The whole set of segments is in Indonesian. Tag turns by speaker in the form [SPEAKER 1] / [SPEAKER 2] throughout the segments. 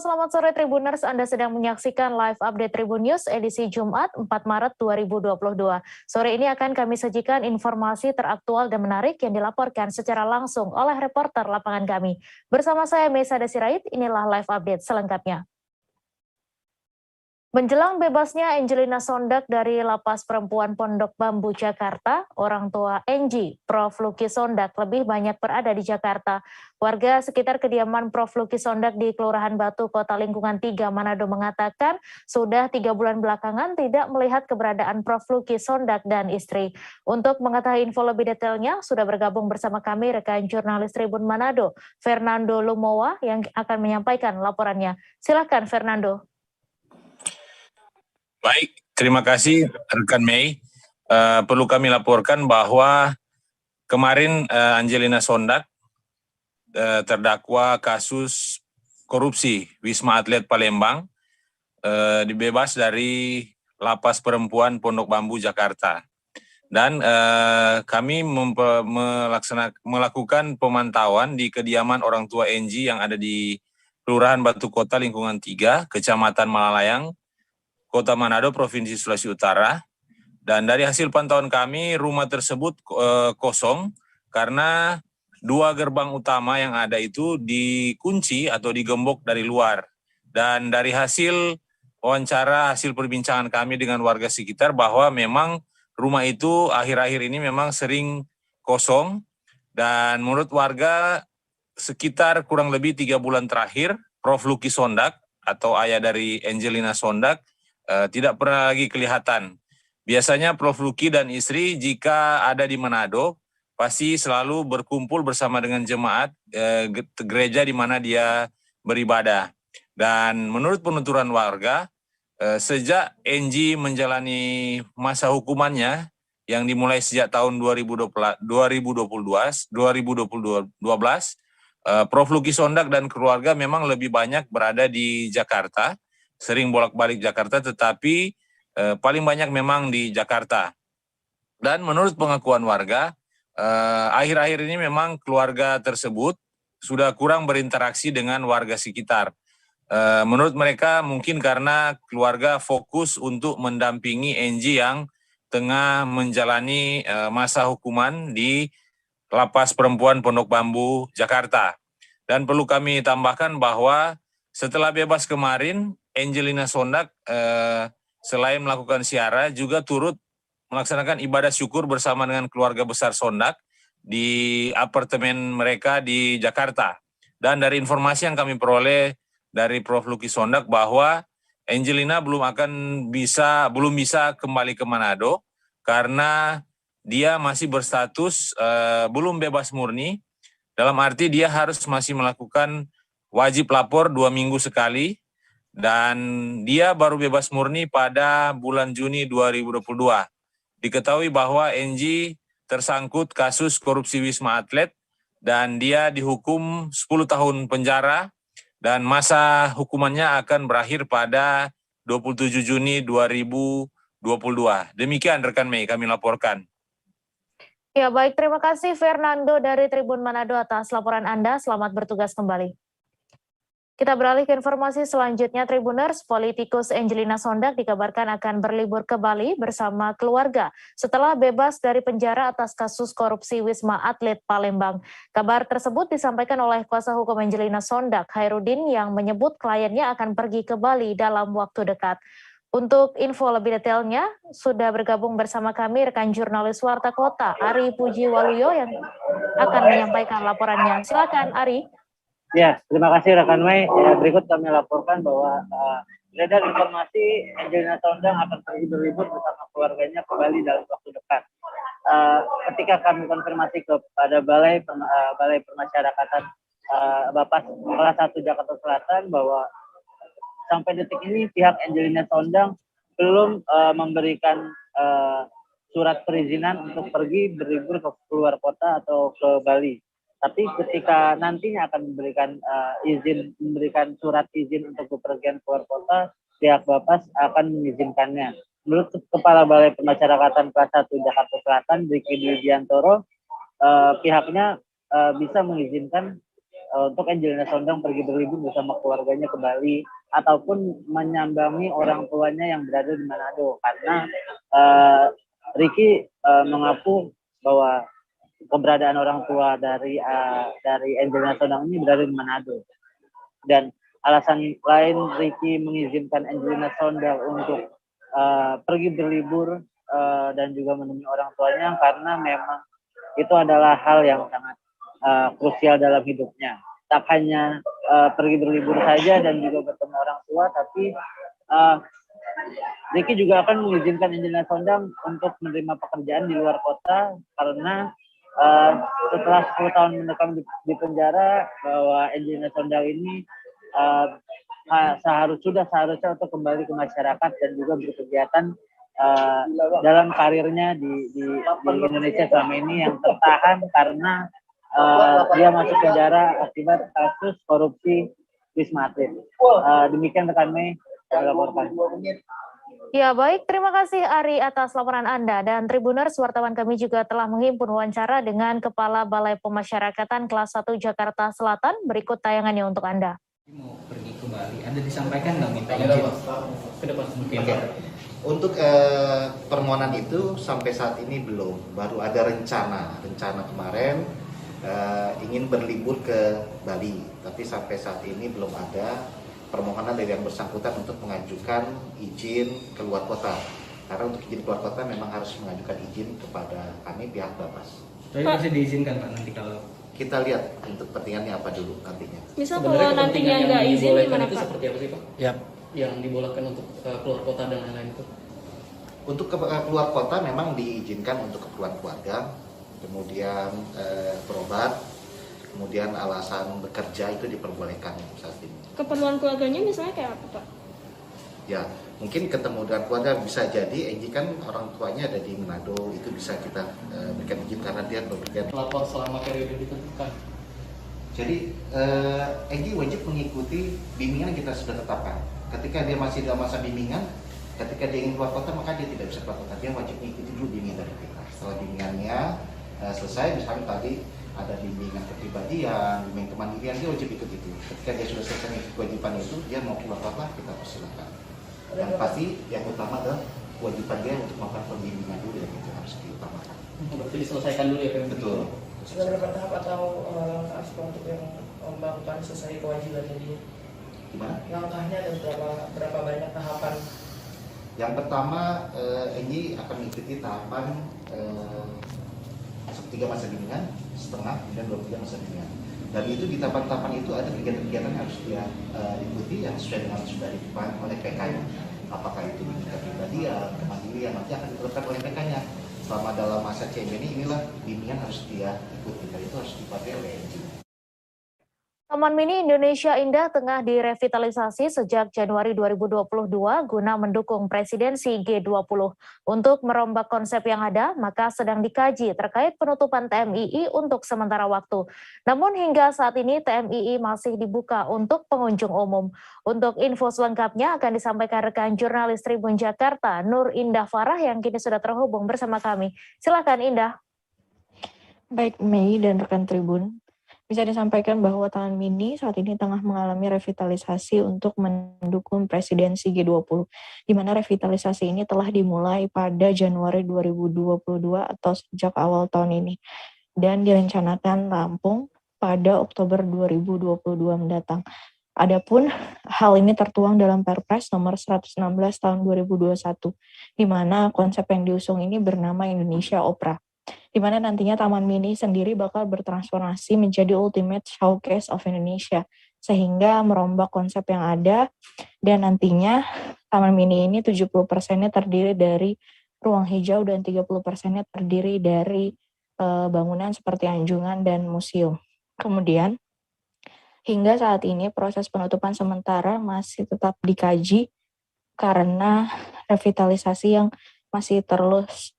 [SPEAKER 1] selamat sore Tribuners. Anda sedang menyaksikan live update Tribun News edisi Jumat 4 Maret 2022. Sore ini akan kami sajikan informasi teraktual dan menarik yang dilaporkan secara langsung oleh reporter lapangan kami. Bersama saya Mesa Desirait, inilah live update selengkapnya. Menjelang bebasnya Angelina Sondag dari Lapas Perempuan Pondok Bambu, Jakarta, orang tua Angie, Prof. Lucky Sondag, lebih banyak berada di Jakarta. Warga sekitar kediaman Prof. Lucky Sondag di Kelurahan Batu, Kota Lingkungan 3, Manado mengatakan sudah 3 bulan belakangan tidak melihat keberadaan Prof. Lucky Sondag dan istri. Untuk mengetahui info lebih detailnya, sudah bergabung bersama kami rekan jurnalis Tribun Manado, Fernando Lumowa, yang akan menyampaikan laporannya. Silakan Fernando.
[SPEAKER 2] Baik, terima kasih rekan Mei. Perlu kami laporkan bahwa kemarin Angelina Sondag terdakwa kasus korupsi Wisma Atlet Palembang dibebas dari Lapas Perempuan Pondok Bambu, Jakarta. Dan kami melakukan pemantauan di kediaman orang tua Angie yang ada di Kelurahan Batu Kota Lingkungan 3, Kecamatan Malalayang, Kota Manado, Provinsi Sulawesi Utara. Dan dari hasil pantauan kami, rumah tersebut kosong karena 2 gerbang utama yang ada itu dikunci atau digembok dari luar. Dan dari hasil wawancara, hasil perbincangan kami dengan warga sekitar bahwa memang rumah itu akhir-akhir ini memang sering kosong. Dan menurut warga sekitar kurang lebih 3 bulan terakhir, Prof. Lucky Sondag atau ayah dari Angelina Sondag tidak pernah lagi kelihatan. Biasanya Prof. Lucky dan istri jika ada di Manado pasti selalu berkumpul bersama dengan jemaat gereja di mana dia beribadah. Dan menurut penuturan warga, sejak Angie menjalani masa hukumannya yang dimulai sejak tahun 2012, Prof. Lucky Sondag dan keluarga memang lebih banyak berada di Jakarta, sering bolak-balik Jakarta, tetapi paling banyak memang di Jakarta. Dan menurut pengakuan warga, akhir-akhir ini memang keluarga tersebut sudah kurang berinteraksi dengan warga sekitar. Menurut mereka mungkin karena keluarga fokus untuk mendampingi Angie yang tengah menjalani masa hukuman di Lapas Perempuan Pondok Bambu, Jakarta. Dan perlu kami tambahkan bahwa setelah bebas kemarin, Angelina Sondag selain melakukan ziarah juga turut melaksanakan ibadah syukur bersama dengan keluarga besar Sondag di apartemen mereka di Jakarta. Dan dari informasi yang kami peroleh dari Prof. Lucky Sondag bahwa Angelina belum bisa kembali ke Manado karena dia masih berstatus belum bebas murni, dalam arti dia harus masih melakukan wajib lapor 2 minggu sekali, dan dia baru bebas murni pada bulan Juni 2022. Diketahui bahwa Angie tersangkut kasus korupsi Wisma Atlet dan dia dihukum 10 tahun penjara dan masa hukumannya akan berakhir pada 27 Juni 2022. Demikian rekan Mei kami laporkan.
[SPEAKER 1] Ya baik, terima kasih Fernando dari Tribun Manado atas laporan Anda. Selamat bertugas kembali. Kita beralih ke informasi selanjutnya, Tribuners. Politikus Angelina Sondag dikabarkan akan berlibur ke Bali bersama keluarga setelah bebas dari penjara atas kasus korupsi Wisma Atlet Palembang. Kabar tersebut disampaikan oleh kuasa hukum Angelina Sondag, Hairudin, yang menyebut kliennya akan pergi ke Bali dalam waktu dekat. Untuk info lebih detailnya, sudah bergabung bersama kami rekan jurnalis Warta Kota, Ari Puji Waluyo, yang akan menyampaikan laporannya. Silakan, Ari.
[SPEAKER 3] Ya, terima kasih rekan Mei. Berikut kami laporkan bahwa beredar informasi Angelina Sondag akan pergi berlibur bersama keluarganya ke Bali dalam waktu dekat. Ketika kami konfirmasi kepada Balai Permasyarakatan Bapas kelas 1 Jakarta Selatan bahwa sampai detik ini pihak Angelina Sondag belum memberikan surat perizinan untuk pergi berlibur ke luar kota atau ke Bali. Tapi ketika nantinya akan memberikan surat izin untuk bepergian keluar kota, pihak Bapas akan mengizinkannya. Menurut Kepala Balai Permasyarakatan Kelas 1 Jakarta Selatan, Diki Dwi Diantoro, pihaknya bisa mengizinkan untuk Angelina Sondang pergi berlibur bersama keluarganya ke Bali ataupun menyambangi orang tuanya yang berada di Manado, karena Ricky mengaku bahwa keberadaan orang tua dari Angelina Sondang ini berada di Manado. Dan alasan lain Ricky mengizinkan Angelina Sondang untuk pergi berlibur dan juga menemui orang tuanya karena memang itu adalah hal yang sangat krusial dalam hidupnya. Tak hanya pergi berlibur saja dan juga bertemu orang tua, tapi Ricky juga akan mengizinkan Angelina Sondang untuk menerima pekerjaan di luar kota karena setelah 10 tahun mendekam di penjara, bahwa Angelina Sondang ini seharusnya untuk kembali ke masyarakat dan juga berkegiatan dalam karirnya di Indonesia selama ini yang tertahan karena dia masuk penjara akibat kasus korupsi Wisma Atlet. Demikian rekan Mei, saya laporkan.
[SPEAKER 1] Ya baik, terima kasih Ari atas laporan Anda. Dan Tribuners, wartawan kami juga telah menghimpun wawancara dengan Kepala Balai Pemasyarakatan Kelas 1 Jakarta Selatan. Berikut tayangannya untuk Anda.
[SPEAKER 4] Mau pergi ke Bali, Anda disampaikan nggak minta izin? Ke depan mungkin.
[SPEAKER 5] Okay. Untuk permohonan itu sampai saat ini belum, baru ada rencana kemarin ingin berlibur ke Bali, tapi sampai saat ini belum ada permohonan dari yang bersangkutan untuk mengajukan izin keluar kota. Karena untuk izin keluar kota memang harus mengajukan izin kepada kami pihak Bapas.
[SPEAKER 4] Tapi masih diizinkan Pak nanti kalau
[SPEAKER 5] kita lihat untuk kepentingannya apa dulu nantinya.
[SPEAKER 6] Misal kalau nantinya nggak izin gimana
[SPEAKER 7] itu
[SPEAKER 6] Pak?
[SPEAKER 7] seperti apa sih Pak?
[SPEAKER 4] ya
[SPEAKER 7] Yang dibolehkan untuk keluar kota dan lain-lain itu?
[SPEAKER 5] Untuk keluar kota memang diizinkan untuk keperluan keluarga, kemudian berobat, kemudian alasan bekerja itu diperbolehkan saat ini.
[SPEAKER 6] Keperluan keluarganya misalnya kayak apa Pak?
[SPEAKER 5] Ya, mungkin ketemu dengan keluarga bisa jadi Enggi kan orang tuanya ada di Manado, itu bisa kita berikan izin karena dia bepergian.
[SPEAKER 7] Lapor selama periode ditentukan.
[SPEAKER 5] Jadi Enggi wajib mengikuti bimbingan yang kita sudah tetapkan. Ketika dia masih dalam masa bimbingan, ketika dia ingin keluar kota maka dia tidak bisa keluar kota. Dia wajib mengikuti dulu bimbingan dari kita. Setelah bimbingannya selesai, misalnya tadi ada bimbingan kepribadian, bimbingan kemandirian, dia wajib ikut itu. Ketika dia sudah selesai mengikuti kewajiban itu, dia mau keluar kota, kita persilakan. Yang pasti yang utama adalah kewajiban dia untuk melakukan pembimbingan dulu yang itu harus diutamakan.
[SPEAKER 7] Berarti diselesaikan dulu ya Pak?
[SPEAKER 5] Betul.
[SPEAKER 8] Sudah berapa tahap atau langkah untuk yang melakukan selesai kewajiban tadi?
[SPEAKER 5] Gimana?
[SPEAKER 8] Langkahnya ada berapa banyak tahapan?
[SPEAKER 5] Yang pertama, Enggi akan mengikuti tahapan 3 masa bimbingan, setengah, dan 23 masa bimbingan. Dan itu di tahapan-tahapan itu ada kegiatan-kegiatan yang harus dia ikuti yang sesuai dengan sudah ditetapkan oleh PK-nya. Apakah itu bimbingan kepribadian, kemandirian, nanti akan ditetapkan oleh PK-nya. Selama dalam masa CM inilah bimbingan harus dia ikuti, dan itu harus dipakai oleh Enggi.
[SPEAKER 1] Taman Mini Indonesia Indah tengah direvitalisasi sejak Januari 2022 guna mendukung presidensi G20. Untuk merombak konsep yang ada, maka sedang dikaji terkait penutupan TMII untuk sementara waktu. Namun hingga saat ini TMII masih dibuka untuk pengunjung umum. Untuk info selengkapnya akan disampaikan rekan jurnalis Tribun Jakarta, Nur Indah Farah yang kini sudah terhubung bersama kami. Silakan Indah.
[SPEAKER 9] Baik Mei dan rekan Tribun. Bisa disampaikan bahwa Taman Mini saat ini tengah mengalami revitalisasi untuk mendukung presidensi G20, di mana revitalisasi ini telah dimulai pada Januari 2022 atau sejak awal tahun ini, dan direncanakan rampung pada Oktober 2022 mendatang. Adapun hal ini tertuang dalam Perpres nomor 116 tahun 2021, di mana konsep yang diusung ini bernama Indonesia Opera, di mana nantinya Taman Mini sendiri bakal bertransformasi menjadi ultimate showcase of Indonesia, sehingga merombak konsep yang ada, dan nantinya Taman Mini ini 70%-nya terdiri dari ruang hijau dan 30%-nya terdiri dari bangunan seperti anjungan dan museum. Kemudian, hingga saat ini proses penutupan sementara masih tetap dikaji karena revitalisasi yang masih terus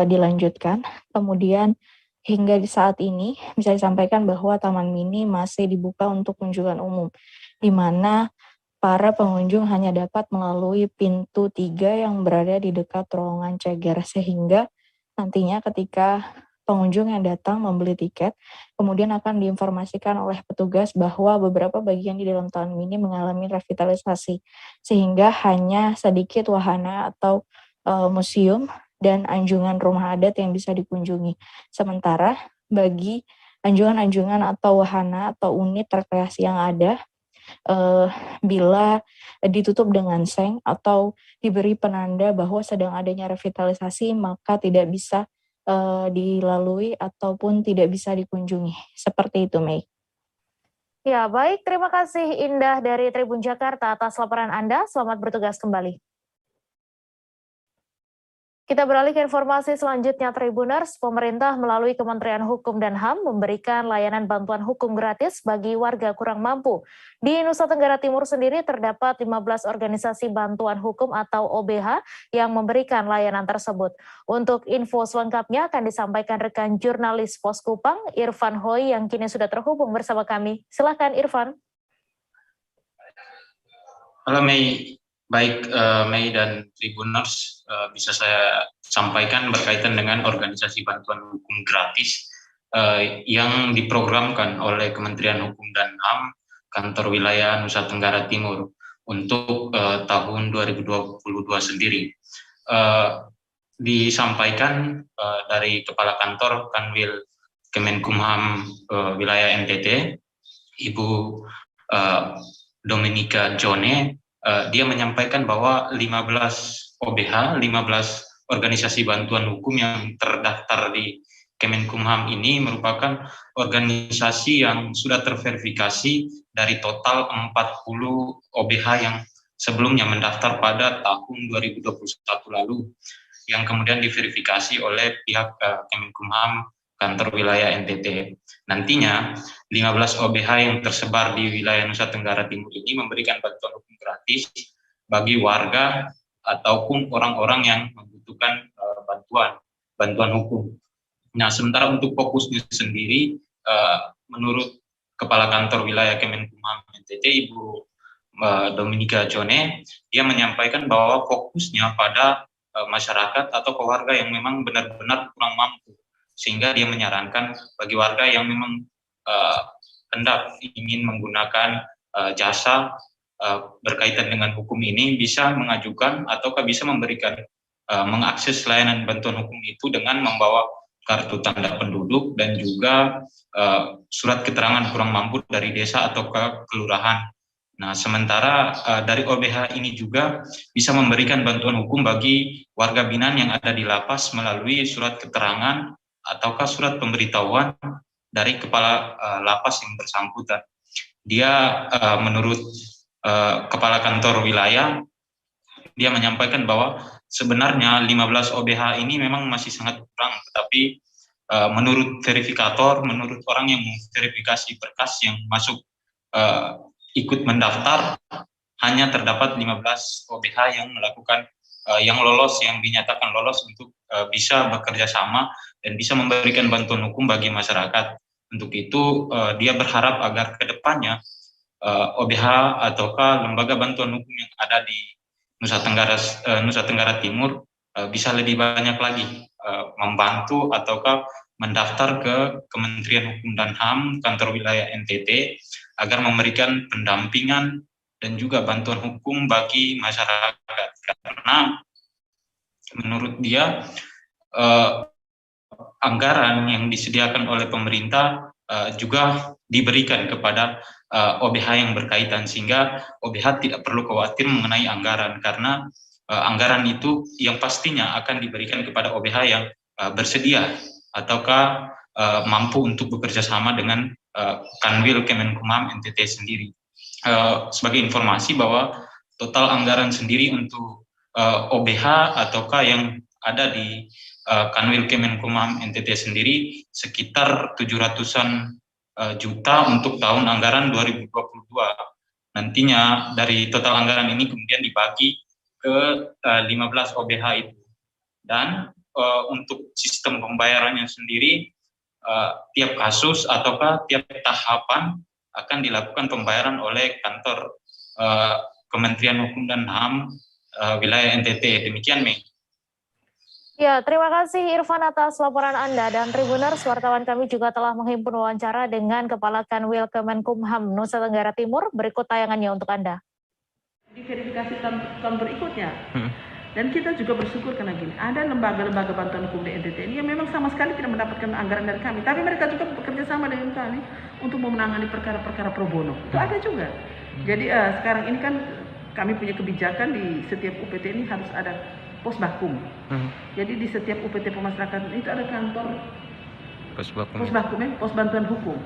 [SPEAKER 9] dilanjutkan. Kemudian hingga di saat ini bisa disampaikan bahwa Taman Mini masih dibuka untuk kunjungan umum, di mana para pengunjung hanya dapat melalui pintu 3 yang berada di dekat terowongan Ceger, sehingga nantinya ketika pengunjung yang datang membeli tiket, kemudian akan diinformasikan oleh petugas bahwa beberapa bagian di dalam Taman Mini mengalami revitalisasi, sehingga hanya sedikit wahana atau museum dan anjungan rumah adat yang bisa dikunjungi. Sementara bagi anjungan-anjungan atau wahana atau unit rekreasi yang ada, bila ditutup dengan seng atau diberi penanda bahwa sedang adanya revitalisasi, maka tidak bisa dilalui ataupun tidak bisa dikunjungi. Seperti itu, Mei.
[SPEAKER 1] Ya, baik. Terima kasih Indah dari Tribun Jakarta atas laporan Anda. Selamat bertugas kembali. Kita beralih ke informasi selanjutnya, Tribuners. Pemerintah melalui Kementerian Hukum dan HAM memberikan layanan bantuan hukum gratis bagi warga kurang mampu. Di Nusa Tenggara Timur sendiri terdapat 15 organisasi bantuan hukum atau OBH yang memberikan layanan tersebut. Untuk info selengkapnya akan disampaikan rekan jurnalis Pos Kupang, Irfan Hoi, yang kini sudah terhubung bersama kami. Silakan, Irfan.
[SPEAKER 10] Halo Mei. Baik, Mei dan Tribuners, bisa saya sampaikan berkaitan dengan organisasi bantuan hukum gratis yang diprogramkan oleh Kementerian Hukum dan HAM Kantor Wilayah Nusa Tenggara Timur untuk tahun 2022 sendiri. Disampaikan dari Kepala Kantor Kanwil Kemenkumham Wilayah NTT, Ibu Dominika Jone. Dia menyampaikan bahwa 15 OBH, 15 organisasi bantuan hukum yang terdaftar di Kemenkumham ini merupakan organisasi yang sudah terverifikasi dari total 40 OBH yang sebelumnya mendaftar pada tahun 2021 lalu, yang kemudian diverifikasi oleh pihak Kemenkumham Kantor Wilayah NTT. Nantinya 15 OBH yang tersebar di wilayah Nusa Tenggara Timur ini memberikan bantuan hukum gratis bagi warga ataupun orang-orang yang membutuhkan bantuan hukum. Nah, sementara untuk fokusnya sendiri, menurut Kepala Kantor Wilayah Kemenkumham NTT, Ibu Dominika Jone, dia menyampaikan bahwa fokusnya pada masyarakat atau keluarga yang memang benar-benar kurang mampu, sehingga dia menyarankan bagi warga yang memang hendak ingin menggunakan jasa berkaitan dengan hukum ini bisa mengajukan ataukah bisa memberikan mengakses layanan bantuan hukum itu dengan membawa kartu tanda penduduk dan juga surat keterangan kurang mampu dari desa atau ke kelurahan. Nah, sementara dari OBH ini juga bisa memberikan bantuan hukum bagi warga binaan yang ada di lapas melalui surat keterangan ataukah surat pemberitahuan dari kepala lapas yang bersangkutan. Dia menurut Kepala Kantor Wilayah, dia menyampaikan bahwa sebenarnya 15 OBH ini memang masih sangat kurang, tetapi menurut verifikator, menurut orang yang memverifikasi berkas yang masuk ikut mendaftar, hanya terdapat 15 OBH yang melakukan yang lolos, yang dinyatakan lolos untuk bisa bekerja sama dan bisa memberikan bantuan hukum bagi masyarakat. Untuk itu dia berharap agar ke depannya OBH ataukah lembaga bantuan hukum yang ada di Nusa Tenggara Timur bisa lebih banyak lagi membantu ataukah mendaftar ke Kementerian Hukum dan HAM Kantor Wilayah NTT agar memberikan pendampingan dan juga bantuan hukum bagi masyarakat, karena menurut dia anggaran yang disediakan oleh pemerintah juga diberikan kepada OBH yang berkaitan, sehingga OBH tidak perlu khawatir mengenai anggaran, karena anggaran itu yang pastinya akan diberikan kepada OBH yang bersedia ataukah mampu untuk bekerja sama dengan Kanwil Kemenkumham NTT sendiri. Sebagai informasi bahwa total anggaran sendiri untuk OBH ataukah yang ada di Kanwil Kemenkumham NTT sendiri sekitar 700-an juta untuk tahun anggaran 2022. Nantinya dari total anggaran ini kemudian dibagi ke 15 OBH itu. Dan untuk sistem pembayarannya sendiri, tiap kasus ataukah tiap tahapan akan dilakukan pembayaran oleh kantor Kementerian Hukum dan HAM wilayah NTT. Demikian, Mei.
[SPEAKER 1] Ya, terima kasih Irfan atas laporan Anda. Dan Tribuners, wartawan kami juga telah menghimpun wawancara dengan Kepala Kanwil Kemenkumham Nusa Tenggara Timur. Berikut tayangannya untuk Anda.
[SPEAKER 11] Di verifikasi tahun berikutnya. Dan kita juga bersyukur karena gini, ada lembaga-lembaga bantuan hukum di NTT ini yang memang sama sekali tidak mendapatkan anggaran dari kami. Tapi mereka juga bekerja sama dengan kami untuk menangani perkara-perkara pro bono. Itu ada juga. Jadi sekarang ini kan kami punya kebijakan di setiap UPT ini harus ada pos bakum. Jadi di setiap UPT pemasyarakatan itu ada kantor pos bakum, pos bantuan hukum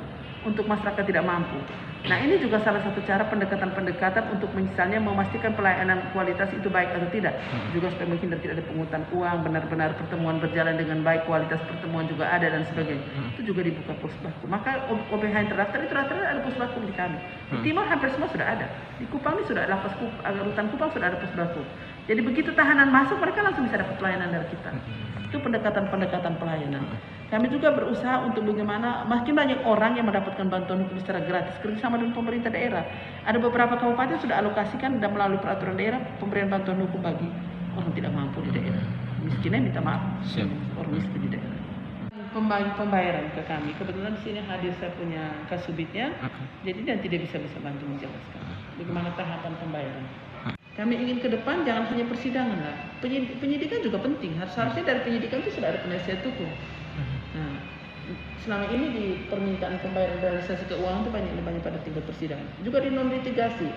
[SPEAKER 11] untuk masyarakat tidak mampu. Nah, ini juga salah satu cara pendekatan-pendekatan untuk misalnya memastikan pelayanan kualitas itu baik atau tidak. Juga supaya menghindar tidak ada pungutan uang, benar-benar pertemuan berjalan dengan baik, kualitas pertemuan juga ada dan sebagainya. Itu juga dibuka pos bakum. Maka OBH yang terdaftar itu rata-rata ada pos bakum di kami. Di Timur hampir semua sudah ada. Di Kupang ini sudah ada rutan Kupang sudah ada pos bakum. Jadi begitu tahanan masuk mereka langsung bisa dapat pelayanan dari kita. Itu pendekatan-pendekatan pelayanan. Kami juga berusaha untuk bagaimana makin banyak orang yang mendapatkan bantuan hukum secara gratis kerjasama dengan pemerintah daerah. Ada beberapa kabupaten sudah alokasikan dan melalui peraturan daerah pemberian bantuan hukum bagi orang tidak mampu di daerah. Miskinnya minta maaf, orang miskin di daerah. Pembayaran ke kami. Kebetulan di sini hadir saya punya kasubitnya, jadi nanti dia bisa bantu menjelaskan bagaimana tahapan pembayaran. Kami ingin ke depan jangan hanya persidangan lah. Penyidikan juga penting. Harusnya dari penyidikan itu sudah ada penasihat hukum. Nah, selama ini di permintaan pembayaran realisasi keuangan itu banyak pada tingkat persidangan. Juga di non litigasi,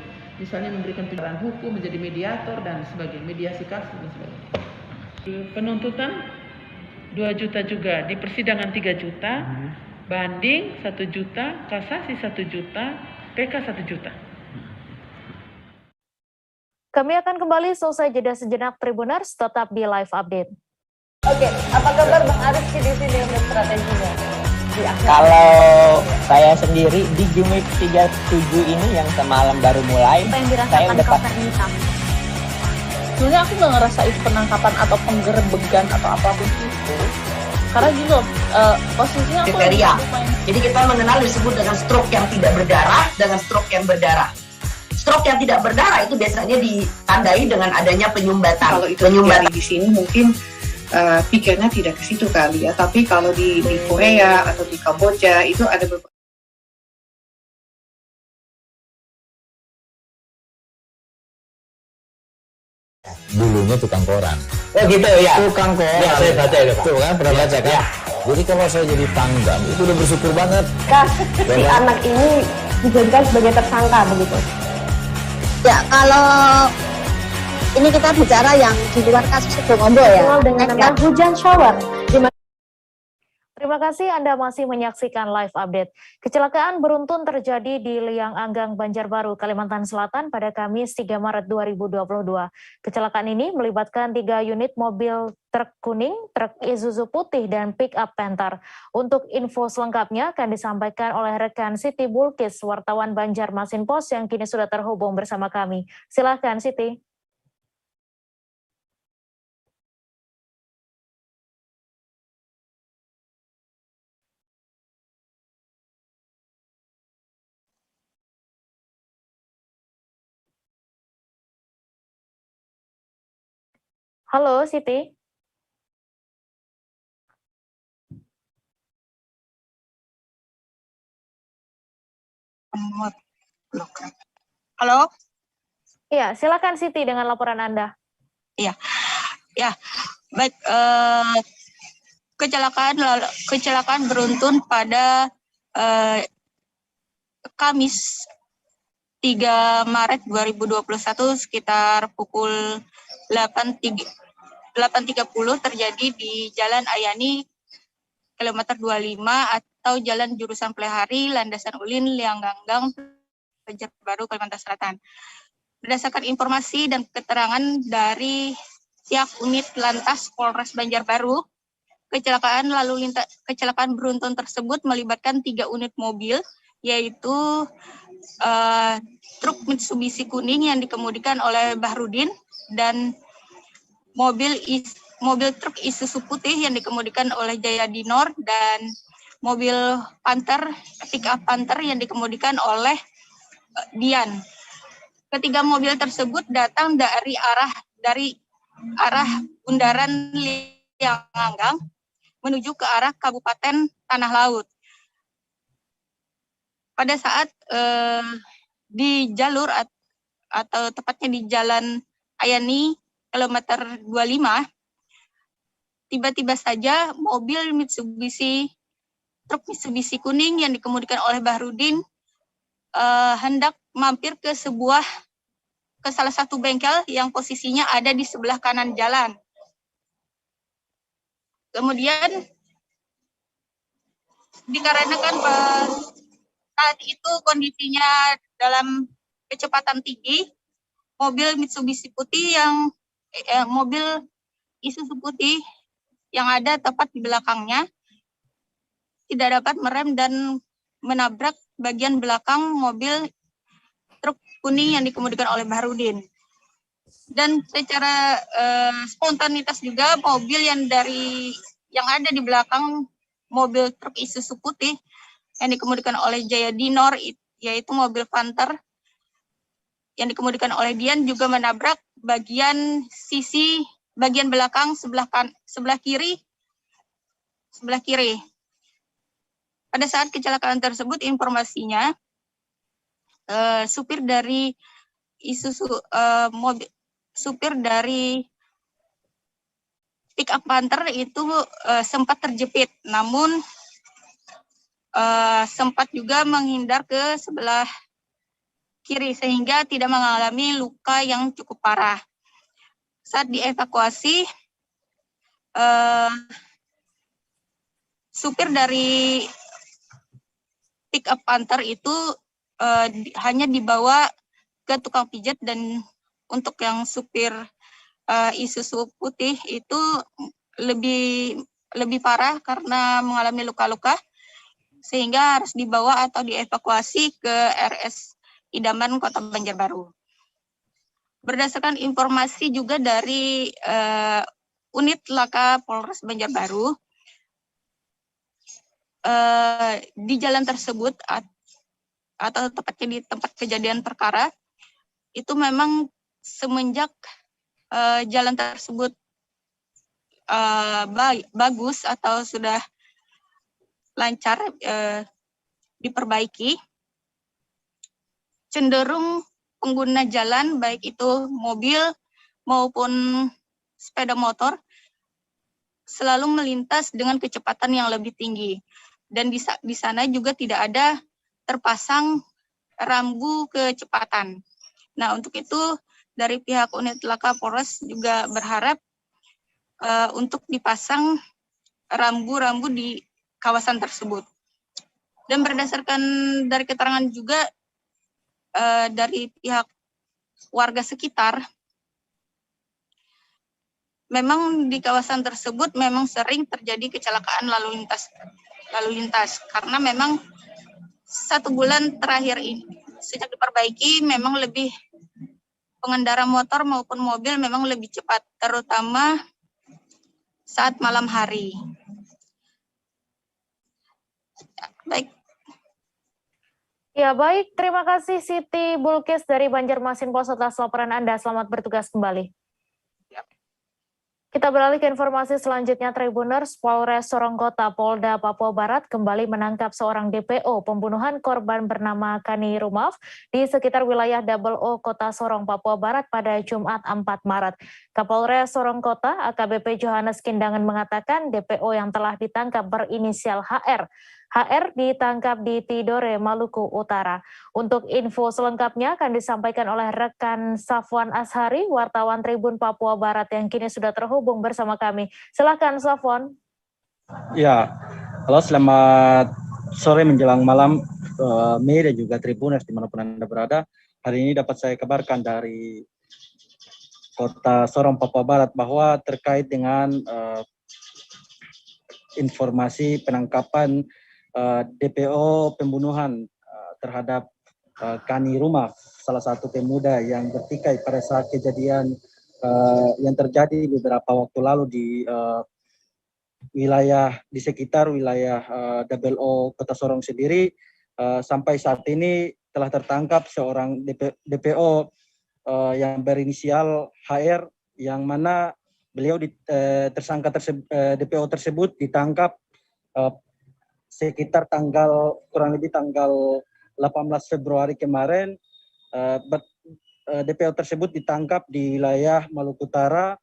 [SPEAKER 11] misalnya memberikan penjelasan hukum, menjadi mediator dan sebagainya, mediasi kasus dan sebagainya. Penuntutan 2 juta juga, di persidangan 3 juta, banding 1 juta, kasasi 1 juta, PK 1 juta.
[SPEAKER 1] Kami akan kembali selesai jeda sejenak Tribuners, tetap di live update.
[SPEAKER 12] Oke, apa kabar Bang Arif di sini untuk strateginya?
[SPEAKER 13] Kalau saya sendiri di Jumik 37 ini yang semalam baru mulai, saya udah
[SPEAKER 12] sebenarnya aku nggak ngerasa itu penangkapan atau penggerbegan atau apapun itu, karena gitu posisinya aku
[SPEAKER 14] kriteria. Jadi kita mengenal disebut dengan stroke yang tidak berdarah dengan stroke yang berdarah. Stroke yang tidak berdarah itu biasanya ditandai dengan adanya penyumbatan.
[SPEAKER 15] Kalau itu di sini mungkin pikirnya tidak ke situ kali ya, tapi kalau di Korea atau di Kamboja itu ada beberapa.
[SPEAKER 16] Dulunya tukang koran.
[SPEAKER 13] Oh gitu ya.
[SPEAKER 16] Tukang koran.
[SPEAKER 13] Ya, saya baca ya, Pak.
[SPEAKER 16] Tuh kan pernah baca kan? Ya. Jadi kalau saya jadi pangdam itu udah bersyukur banget.
[SPEAKER 12] Si anak ini dijadikan sebagai tersangka begitu.
[SPEAKER 17] Ya, kalau ini kita bicara yang di luar kasus Bongombo ya.
[SPEAKER 12] Dengan nama hujan shower.
[SPEAKER 1] Terima kasih Anda masih menyaksikan live update. Kecelakaan beruntun terjadi di Liang Anggang, Banjarbaru, Kalimantan Selatan pada Kamis 3 Maret 2022. Kecelakaan ini melibatkan 3 unit mobil truk kuning, truk Isuzu putih, dan pick-up Panther. Untuk info selengkapnya akan disampaikan oleh rekan Siti Bulkis, wartawan Banjarmasin Post yang kini sudah terhubung bersama kami. Silakan Siti. Halo, Siti.
[SPEAKER 17] Halo?
[SPEAKER 1] Iya, silakan Siti dengan laporan Anda.
[SPEAKER 17] Iya, ya, baik. Kecelakaan beruntun pada Kamis 3 Maret 2021 sekitar pukul 8.30 terjadi di Jalan Ayani kilometer 25 atau Jalan Jurusan Plehari, Landasan Ulin, Liang Anggang, Banjarbaru, Kalimantan Selatan. Berdasarkan informasi dan keterangan dari pihak unit Lantas Polres Banjarbaru, kecelakaan beruntun tersebut melibatkan 3 unit mobil, yaitu truk Mitsubishi kuning yang dikemudikan oleh Bahrudin dan mobil truk Isuzu putih yang dikemudikan oleh Jayadi Nur dan mobil Panther, pick-up Panther yang dikemudikan oleh Dian. Ketiga mobil tersebut datang dari arah bundaran Lianganggang menuju ke arah Kabupaten Tanah Laut. Pada saat di jalur atau tepatnya di Jalan Ayani kilometer 25, tiba-tiba saja mobil truk Mitsubishi kuning yang dikemudikan oleh Bahrudin hendak mampir ke salah satu bengkel yang posisinya ada di sebelah kanan jalan. Kemudian dikarenakan saat itu kondisinya dalam kecepatan tinggi, mobil Mitsubishi putih mobil Isuzu putih yang ada tepat di belakangnya tidak dapat merem dan menabrak bagian belakang mobil truk kuning yang dikemudikan oleh Bahrudin. Dan secara spontanitas juga mobil yang ada di belakang mobil truk Isuzu putih yang dikemudikan oleh Jaya Dinor, yaitu mobil Panther yang dikemudikan oleh Dian, juga menabrak bagian belakang sebelah kiri. Pada saat kecelakaan tersebut, informasinya supir dari supir dari pick up Panther itu sempat terjepit, namun sempat juga menghindar ke sebelah kiri sehingga tidak mengalami luka yang cukup parah. Saat dievakuasi, supir dari pick up Panther itu hanya dibawa ke tukang pijat, dan untuk yang supir Isuzu putih itu lebih parah karena mengalami luka-luka sehingga harus dibawa atau dievakuasi ke RS Idaman Kota Banjarbaru. Berdasarkan informasi juga dari unit laka Polres Banjarbaru, di jalan tersebut atau tepatnya di tempat kejadian perkara itu memang semenjak jalan tersebut bagus atau sudah lancar diperbaiki, cenderung pengguna jalan baik itu mobil maupun sepeda motor selalu melintas dengan kecepatan yang lebih tinggi, dan di sana juga tidak ada terpasang rambu kecepatan. Nah, untuk itu dari pihak unit laka Polres juga berharap untuk dipasang rambu-rambu di kawasan tersebut. Dan berdasarkan dari keterangan juga dari pihak warga sekitar, memang di kawasan tersebut memang sering terjadi kecelakaan lalu lintas karena memang 1 bulan terakhir ini sejak diperbaiki memang lebih pengendara motor maupun mobil memang lebih cepat, terutama saat malam hari. Baik.
[SPEAKER 1] Ya, baik. Terima kasih Siti Bulkis dari Banjarmasin Post atas laporan Anda. Selamat bertugas kembali. Kita beralih ke informasi selanjutnya. Tribuners, Polres Sorongkota, Polda Papua Barat kembali menangkap seorang DPO pembunuhan korban bernama Kani Rumaf di sekitar wilayah Double O, Kota Sorong, Papua Barat pada Jumat 4 Maret. Kapolres Sorongkota, AKBP Johannes Kindangan mengatakan DPO yang telah ditangkap berinisial HR. HR ditangkap di Tidore, Maluku Utara. Untuk info selengkapnya akan disampaikan oleh rekan Safwan Ashari, wartawan Tribun Papua Barat yang kini sudah terhubung bersama kami. Silakan Safwan.
[SPEAKER 18] Ya, halo, selamat sore menjelang malam Mei dan juga Tribuners dimanapun Anda berada. Hari ini dapat saya kabarkan dari Kota Sorong, Papua Barat bahwa terkait dengan informasi penangkapan DPO pembunuhan terhadap Kani Rumaf, salah satu pemuda yang bertikai pada saat kejadian yang terjadi beberapa waktu lalu di sekitar wilayah Double O Kota Sorong sendiri. Sampai saat ini telah tertangkap seorang DPO yang berinisial HR, yang mana DPO tersebut ditangkap sekitar kurang lebih tanggal 18 Februari kemarin. DPO tersebut ditangkap di wilayah Maluku Utara,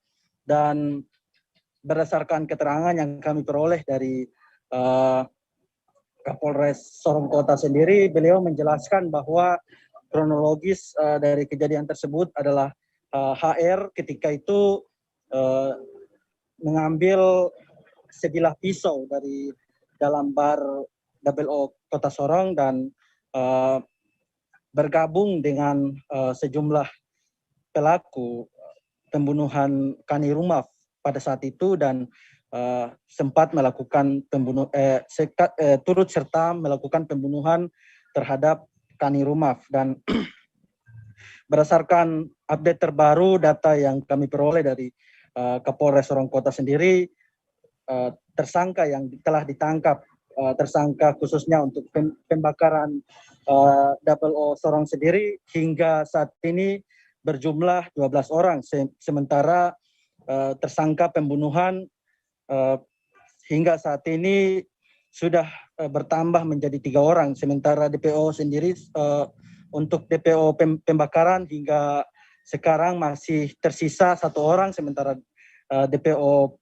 [SPEAKER 18] dan berdasarkan keterangan yang kami peroleh dari Kapolres Sorong Kota sendiri, beliau menjelaskan bahwa kronologis dari kejadian tersebut adalah HR ketika itu mengambil sebilah pisau dari dalam bar WO Kota Sorong dan bergabung dengan sejumlah pelaku pembunuhan Kani Rumaf pada saat itu, dan sempat melakukan turut serta melakukan pembunuhan terhadap Kani Rumaf. Dan berdasarkan update terbaru data yang kami peroleh dari Kapolres Sorong Kota sendiri, tersangka yang telah ditangkap, tersangka khususnya untuk pembakaran WO Sorong sendiri hingga saat ini berjumlah 12 orang, sementara tersangka pembunuhan hingga saat ini sudah bertambah menjadi 3 orang, sementara DPO sendiri untuk DPO pembakaran hingga sekarang masih tersisa 1 orang, sementara DPO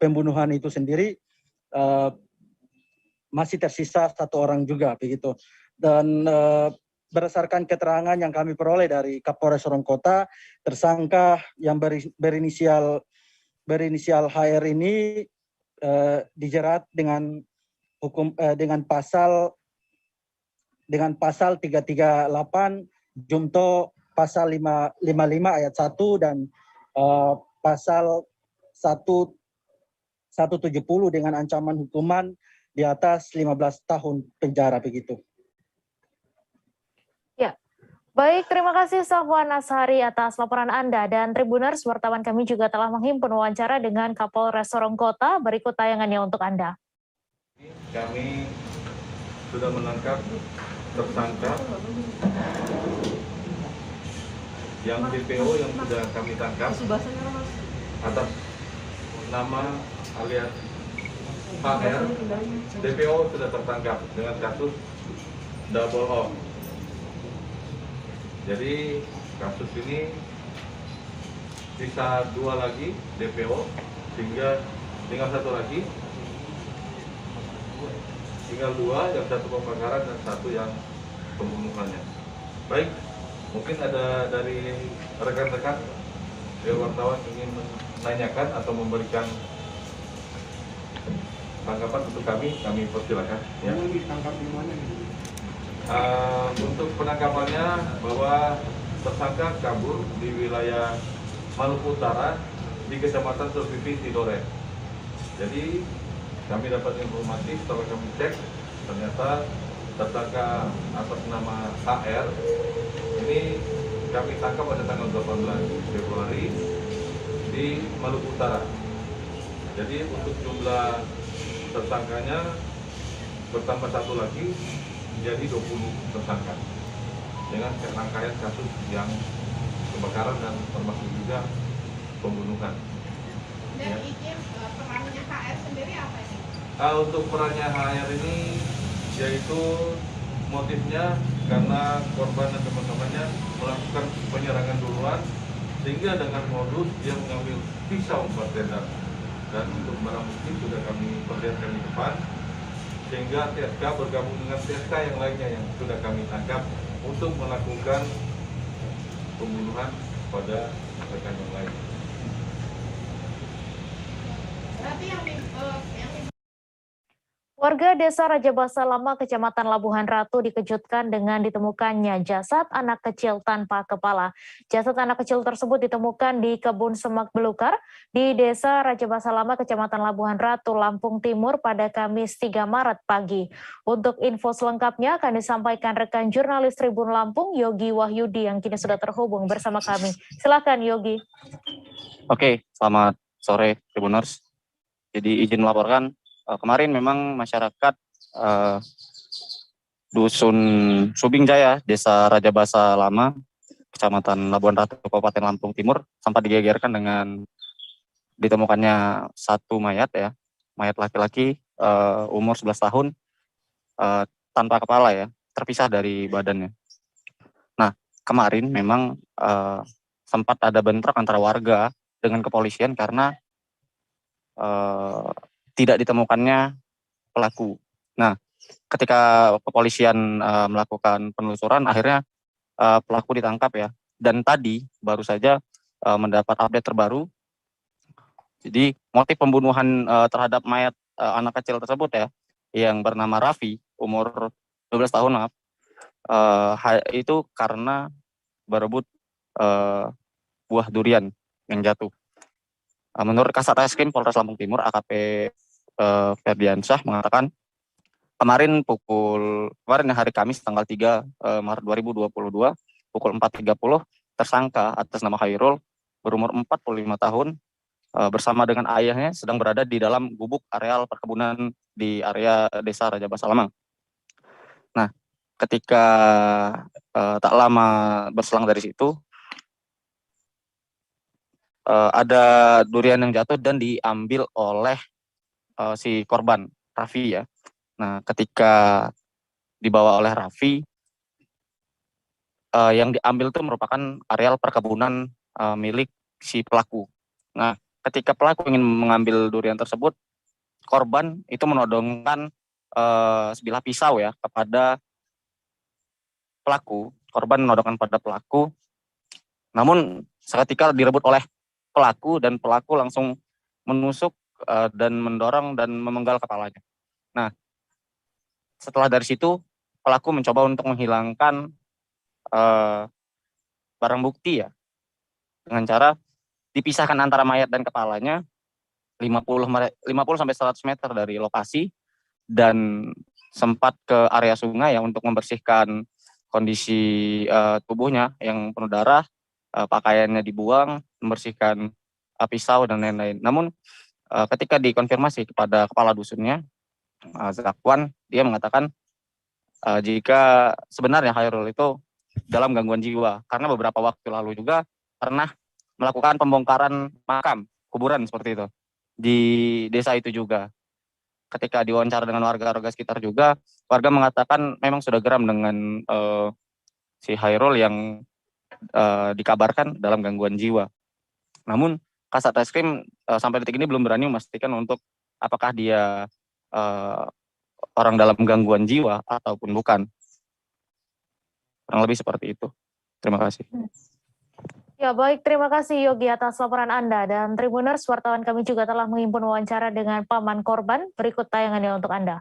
[SPEAKER 18] pembunuhan itu sendiri masih tersisa 1 orang juga begitu. Dan berdasarkan keterangan yang kami peroleh dari Kapolres Sorong Kota, tersangka yang berinisial HR ini dijerat dengan pasal 338 Junto pasal 55 ayat 1 dan pasal 170 dengan ancaman hukuman di atas 15 tahun penjara begitu.
[SPEAKER 1] Ya, baik, terima kasih Safwan Ashari atas laporan Anda, dan Tribuners, wartawan kami juga telah menghimpun wawancara dengan Kapolres Sorong Kota. Berikut tayangannya untuk Anda.
[SPEAKER 2] Kami sudah menangkap tersangka yang DPO yang sudah kami tangkap atas nama alias HR. DPO sudah tertangkap dengan kasus double O. Jadi kasus ini sisa 2 lagi DPO, sehingga tinggal 1 lagi, tinggal 2, yang 1 pembakaran dan 1 yang pembunuhannya. Baik, mungkin ada dari rekan-rekan wartawan ingin menanyakan atau memberikan tanggapan untuk kami persilakan. Ya. Ditangkap di mana? Untuk penangkapannya bahwa tersangka kabur di wilayah Maluku Utara di Kecamatan Surpipi, Tidore. Jadi kami dapat informasi setelah kami cek, ternyata tersangka atas nama HR ini kami tangkap pada tanggal 18 Februari di Maluku Utara. Jadi untuk jumlah tersangkanya bertambah 1 lagi menjadi 20 tersangka dengan rangkaian kasus yang kebakaran dan termasuk juga pembunuhan. Dan izin perannya HR sendiri apa ini? Untuk perannya HR ini yaitu motifnya karena korban dan teman-temannya melakukan penyerangan duluan, sehingga dengan modus dia mengambil pisau bertendar, dan untuk barang bukti sudah kami perlihatkan di depan, sehingga TSK bergabung dengan TSK yang lainnya yang sudah kami tangkap untuk melakukan pembunuhan pada rekan yang lain.
[SPEAKER 1] Berarti warga Desa Rajabasa Lama, Kecamatan Labuhan Ratu dikejutkan dengan ditemukannya jasad anak kecil tanpa kepala. Jasad anak kecil tersebut ditemukan di kebun semak belukar di Desa Rajabasa Lama, Kecamatan Labuhan Ratu, Lampung Timur pada Kamis 3 Maret pagi. Untuk info selengkapnya akan disampaikan rekan jurnalis Tribun Lampung, Yogi Wahyudi, yang kini sudah terhubung bersama kami. Silakan Yogi.
[SPEAKER 19] Oke, selamat sore Tribuners. Jadi izin melaporkan, kemarin memang masyarakat Dusun Subing Jaya, Desa Rajabasa Lama, Kecamatan Labuhan Ratu, Kabupaten Lampung Timur, sempat digegerkan dengan ditemukannya satu mayat ya, mayat laki-laki umur 11 tahun tanpa kepala ya, terpisah dari badannya. Nah, kemarin memang sempat ada bentrok antara warga dengan kepolisian karena tidak ditemukannya pelaku. Nah, ketika kepolisian melakukan penelusuran, akhirnya pelaku ditangkap ya. Dan tadi baru saja mendapat update terbaru. Jadi motif pembunuhan terhadap mayat anak kecil tersebut ya, yang bernama Raffi, umur 12 tahun, itu karena berebut buah durian yang jatuh. Menurut Kasat Reskrim Polres Lampung Timur, AKP Ferdiansyah mengatakan kemarin hari Kamis tanggal 3 Maret 2022 pukul 4.30 tersangka atas nama Khairul berumur 45 tahun bersama dengan ayahnya sedang berada di dalam gubuk areal perkebunan di area Desa Rajabasa Lamang. Nah, ketika tak lama berselang dari situ ada durian yang jatuh dan diambil oleh si korban Raffi ya. Nah, ketika dibawa oleh Raffi, yang diambil itu merupakan areal perkebunan milik si pelaku. Nah, ketika pelaku ingin mengambil durian tersebut, korban itu menodongkan sebilah pisau ya kepada pelaku. Korban menodongkan pada pelaku, namun seketika direbut oleh pelaku dan pelaku langsung menusuk dan mendorong dan memenggal kepalanya. Nah, setelah dari situ pelaku mencoba untuk menghilangkan barang bukti ya dengan cara dipisahkan antara mayat dan kepalanya 50 sampai 100 meter dari lokasi dan sempat ke area sungai ya untuk membersihkan kondisi tubuhnya yang penuh darah, pakaiannya dibuang, membersihkan pisau dan lain-lain. Namun ketika dikonfirmasi kepada kepala dusunnya, Zakwan, dia mengatakan jika sebenarnya Khairul itu dalam gangguan jiwa karena beberapa waktu lalu juga pernah melakukan pembongkaran makam, kuburan seperti itu di desa itu juga. Ketika diwawancara dengan warga-warga sekitar juga, warga mengatakan memang sudah geram dengan si Khairul yang dikabarkan dalam gangguan jiwa. Namun Kasat Reskrim sampai detik ini belum berani memastikan untuk apakah dia orang dalam gangguan jiwa ataupun bukan. Kurang lebih seperti itu. Terima kasih.
[SPEAKER 1] Ya baik, terima kasih Yogi atas laporan Anda. Dan Tribuners, wartawan kami juga telah menghimpun wawancara dengan paman korban. Berikut tayangannya untuk Anda.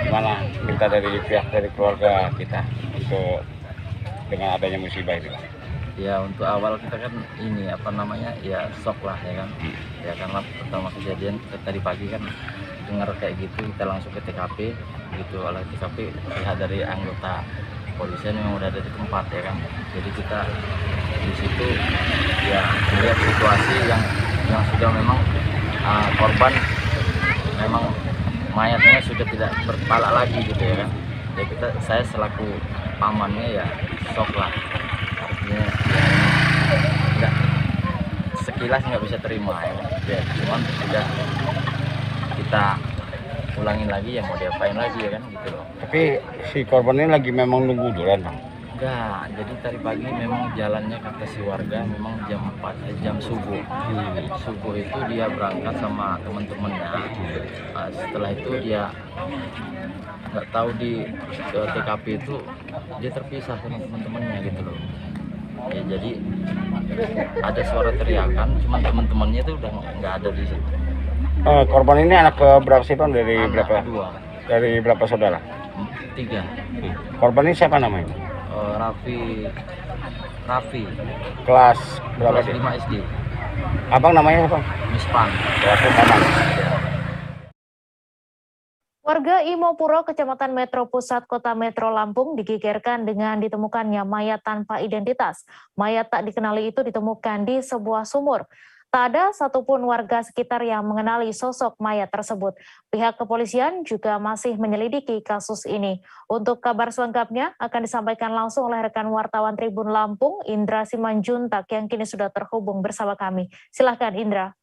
[SPEAKER 20] Gimana minta dari pihak dari keluarga kita untuk dengan adanya musibah itu?
[SPEAKER 21] Ya untuk awal kita kan ini ya shock lah ya kan. Ya karena pertama kejadian kita tadi pagi kan dengar kayak gitu, kita langsung ke TKP gitu. Oleh TKP lihat dari anggota kepolisian yang udah ada di tempat ya kan. Jadi kita di situ ya melihat situasi yang sudah memang korban memang mayatnya sudah tidak berkepala lagi gitu ya kan. Ya saya selaku pamannya ya shock lah. Artinya ya sekilas nggak bisa terima ya. Cuman sudah kita ulangin lagi ya, mau diapain lagi ya kan gitu loh.
[SPEAKER 20] Tapi si korban ini lagi memang nunggu duluan Bang?
[SPEAKER 21] Enggak, jadi tadi pagi memang jalannya kata si warga memang jam 4, jam subuh. Subuh itu dia berangkat sama teman-temannya. Setelah itu dia nggak tahu di TKP itu dia terpisah sama teman-temannya gitu loh. Ya jadi ada suara teriakan, cuman teman-temannya itu udah nggak ada di situ.
[SPEAKER 20] Korban ini anak berapa sih Bang? Dari
[SPEAKER 21] anak
[SPEAKER 20] berapa?
[SPEAKER 21] Kedua.
[SPEAKER 20] Dari berapa saudara?
[SPEAKER 21] 3.
[SPEAKER 20] Korban ini siapa namanya?
[SPEAKER 21] Raffi.
[SPEAKER 20] Kelas berapa
[SPEAKER 21] Kelas
[SPEAKER 20] sih?
[SPEAKER 21] 5 SD.
[SPEAKER 20] Abang namanya apa?
[SPEAKER 21] Mispan.
[SPEAKER 1] Warga Imopuro, Kecamatan Metro Pusat, Kota Metro Lampung digegerkan dengan ditemukannya mayat tanpa identitas. Mayat tak dikenali itu ditemukan di sebuah sumur. Tak ada satupun warga sekitar yang mengenali sosok mayat tersebut. Pihak kepolisian juga masih menyelidiki kasus ini. Untuk kabar selengkapnya akan disampaikan langsung oleh rekan wartawan Tribun Lampung, Indra Simanjuntak, yang kini sudah terhubung bersama kami. Silahkan Indra.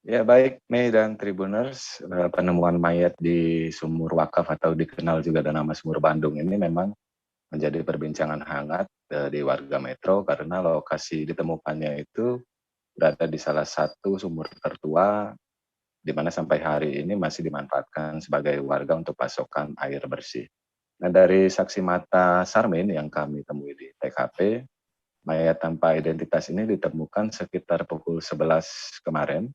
[SPEAKER 3] Ya baik, Mei dan Tribuners, penemuan mayat di Sumur Wakaf atau dikenal juga dengan nama Sumur Bandung ini memang menjadi perbincangan hangat di warga Metro karena lokasi ditemukannya itu berada di salah satu sumur tertua di mana sampai hari ini masih dimanfaatkan sebagai warga untuk pasokan air bersih. Nah, dari saksi mata Sarmin yang kami temui di TKP, mayat tanpa identitas ini ditemukan sekitar pukul 11 kemarin,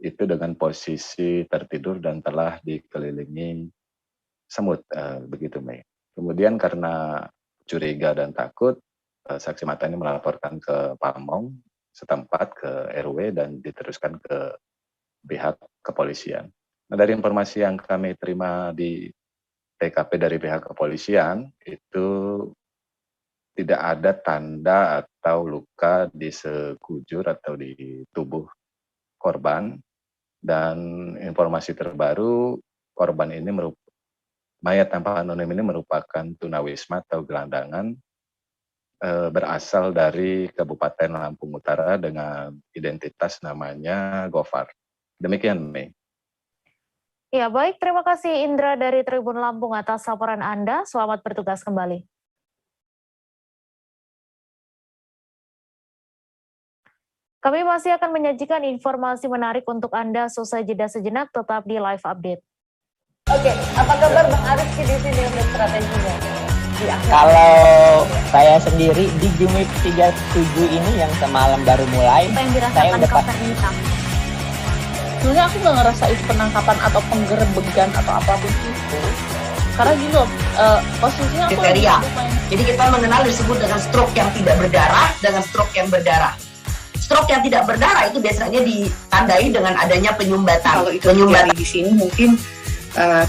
[SPEAKER 3] itu dengan posisi tertidur dan telah dikelilingi semut, begitu Mei. Kemudian karena curiga dan takut, saksi mata ini melaporkan ke Pamong setempat, ke RW, dan diteruskan ke pihak kepolisian. Nah, dari informasi yang kami terima di TKP dari pihak kepolisian, itu tidak ada tanda atau luka di sekujur atau di tubuh korban, dan informasi terbaru korban ini mayat tanpa anonim ini merupakan tunawisma atau gelandangan berasal dari Kabupaten Lampung Utara dengan identitas namanya Gofar. Demikian, Mei.
[SPEAKER 1] Ya, baik. Terima kasih Indra dari Tribun Lampung atas laporan Anda. Selamat bertugas kembali. Kami masih akan menyajikan informasi menarik untuk Anda. Selesai jeda sejenak, tetap di live update.
[SPEAKER 12] Oke, apa kabar Bang Arif di sini untuk strateginya?
[SPEAKER 13] Kalau saya sendiri di Jumip 37 ini yang semalam baru mulai, saya udah
[SPEAKER 12] sebenarnya aku nggak ngerasa itu penangkapan atau penggerebegan atau apapun itu. Karena gini loh, posisinya aku
[SPEAKER 14] kriteria. Jadi kita mengenal disebut dengan stroke yang tidak berdarah dengan stroke yang berdarah. Stroke yang tidak berdarah itu biasanya ditandai dengan adanya penyumbatan.
[SPEAKER 15] Kalau itu terjadi di sini mungkin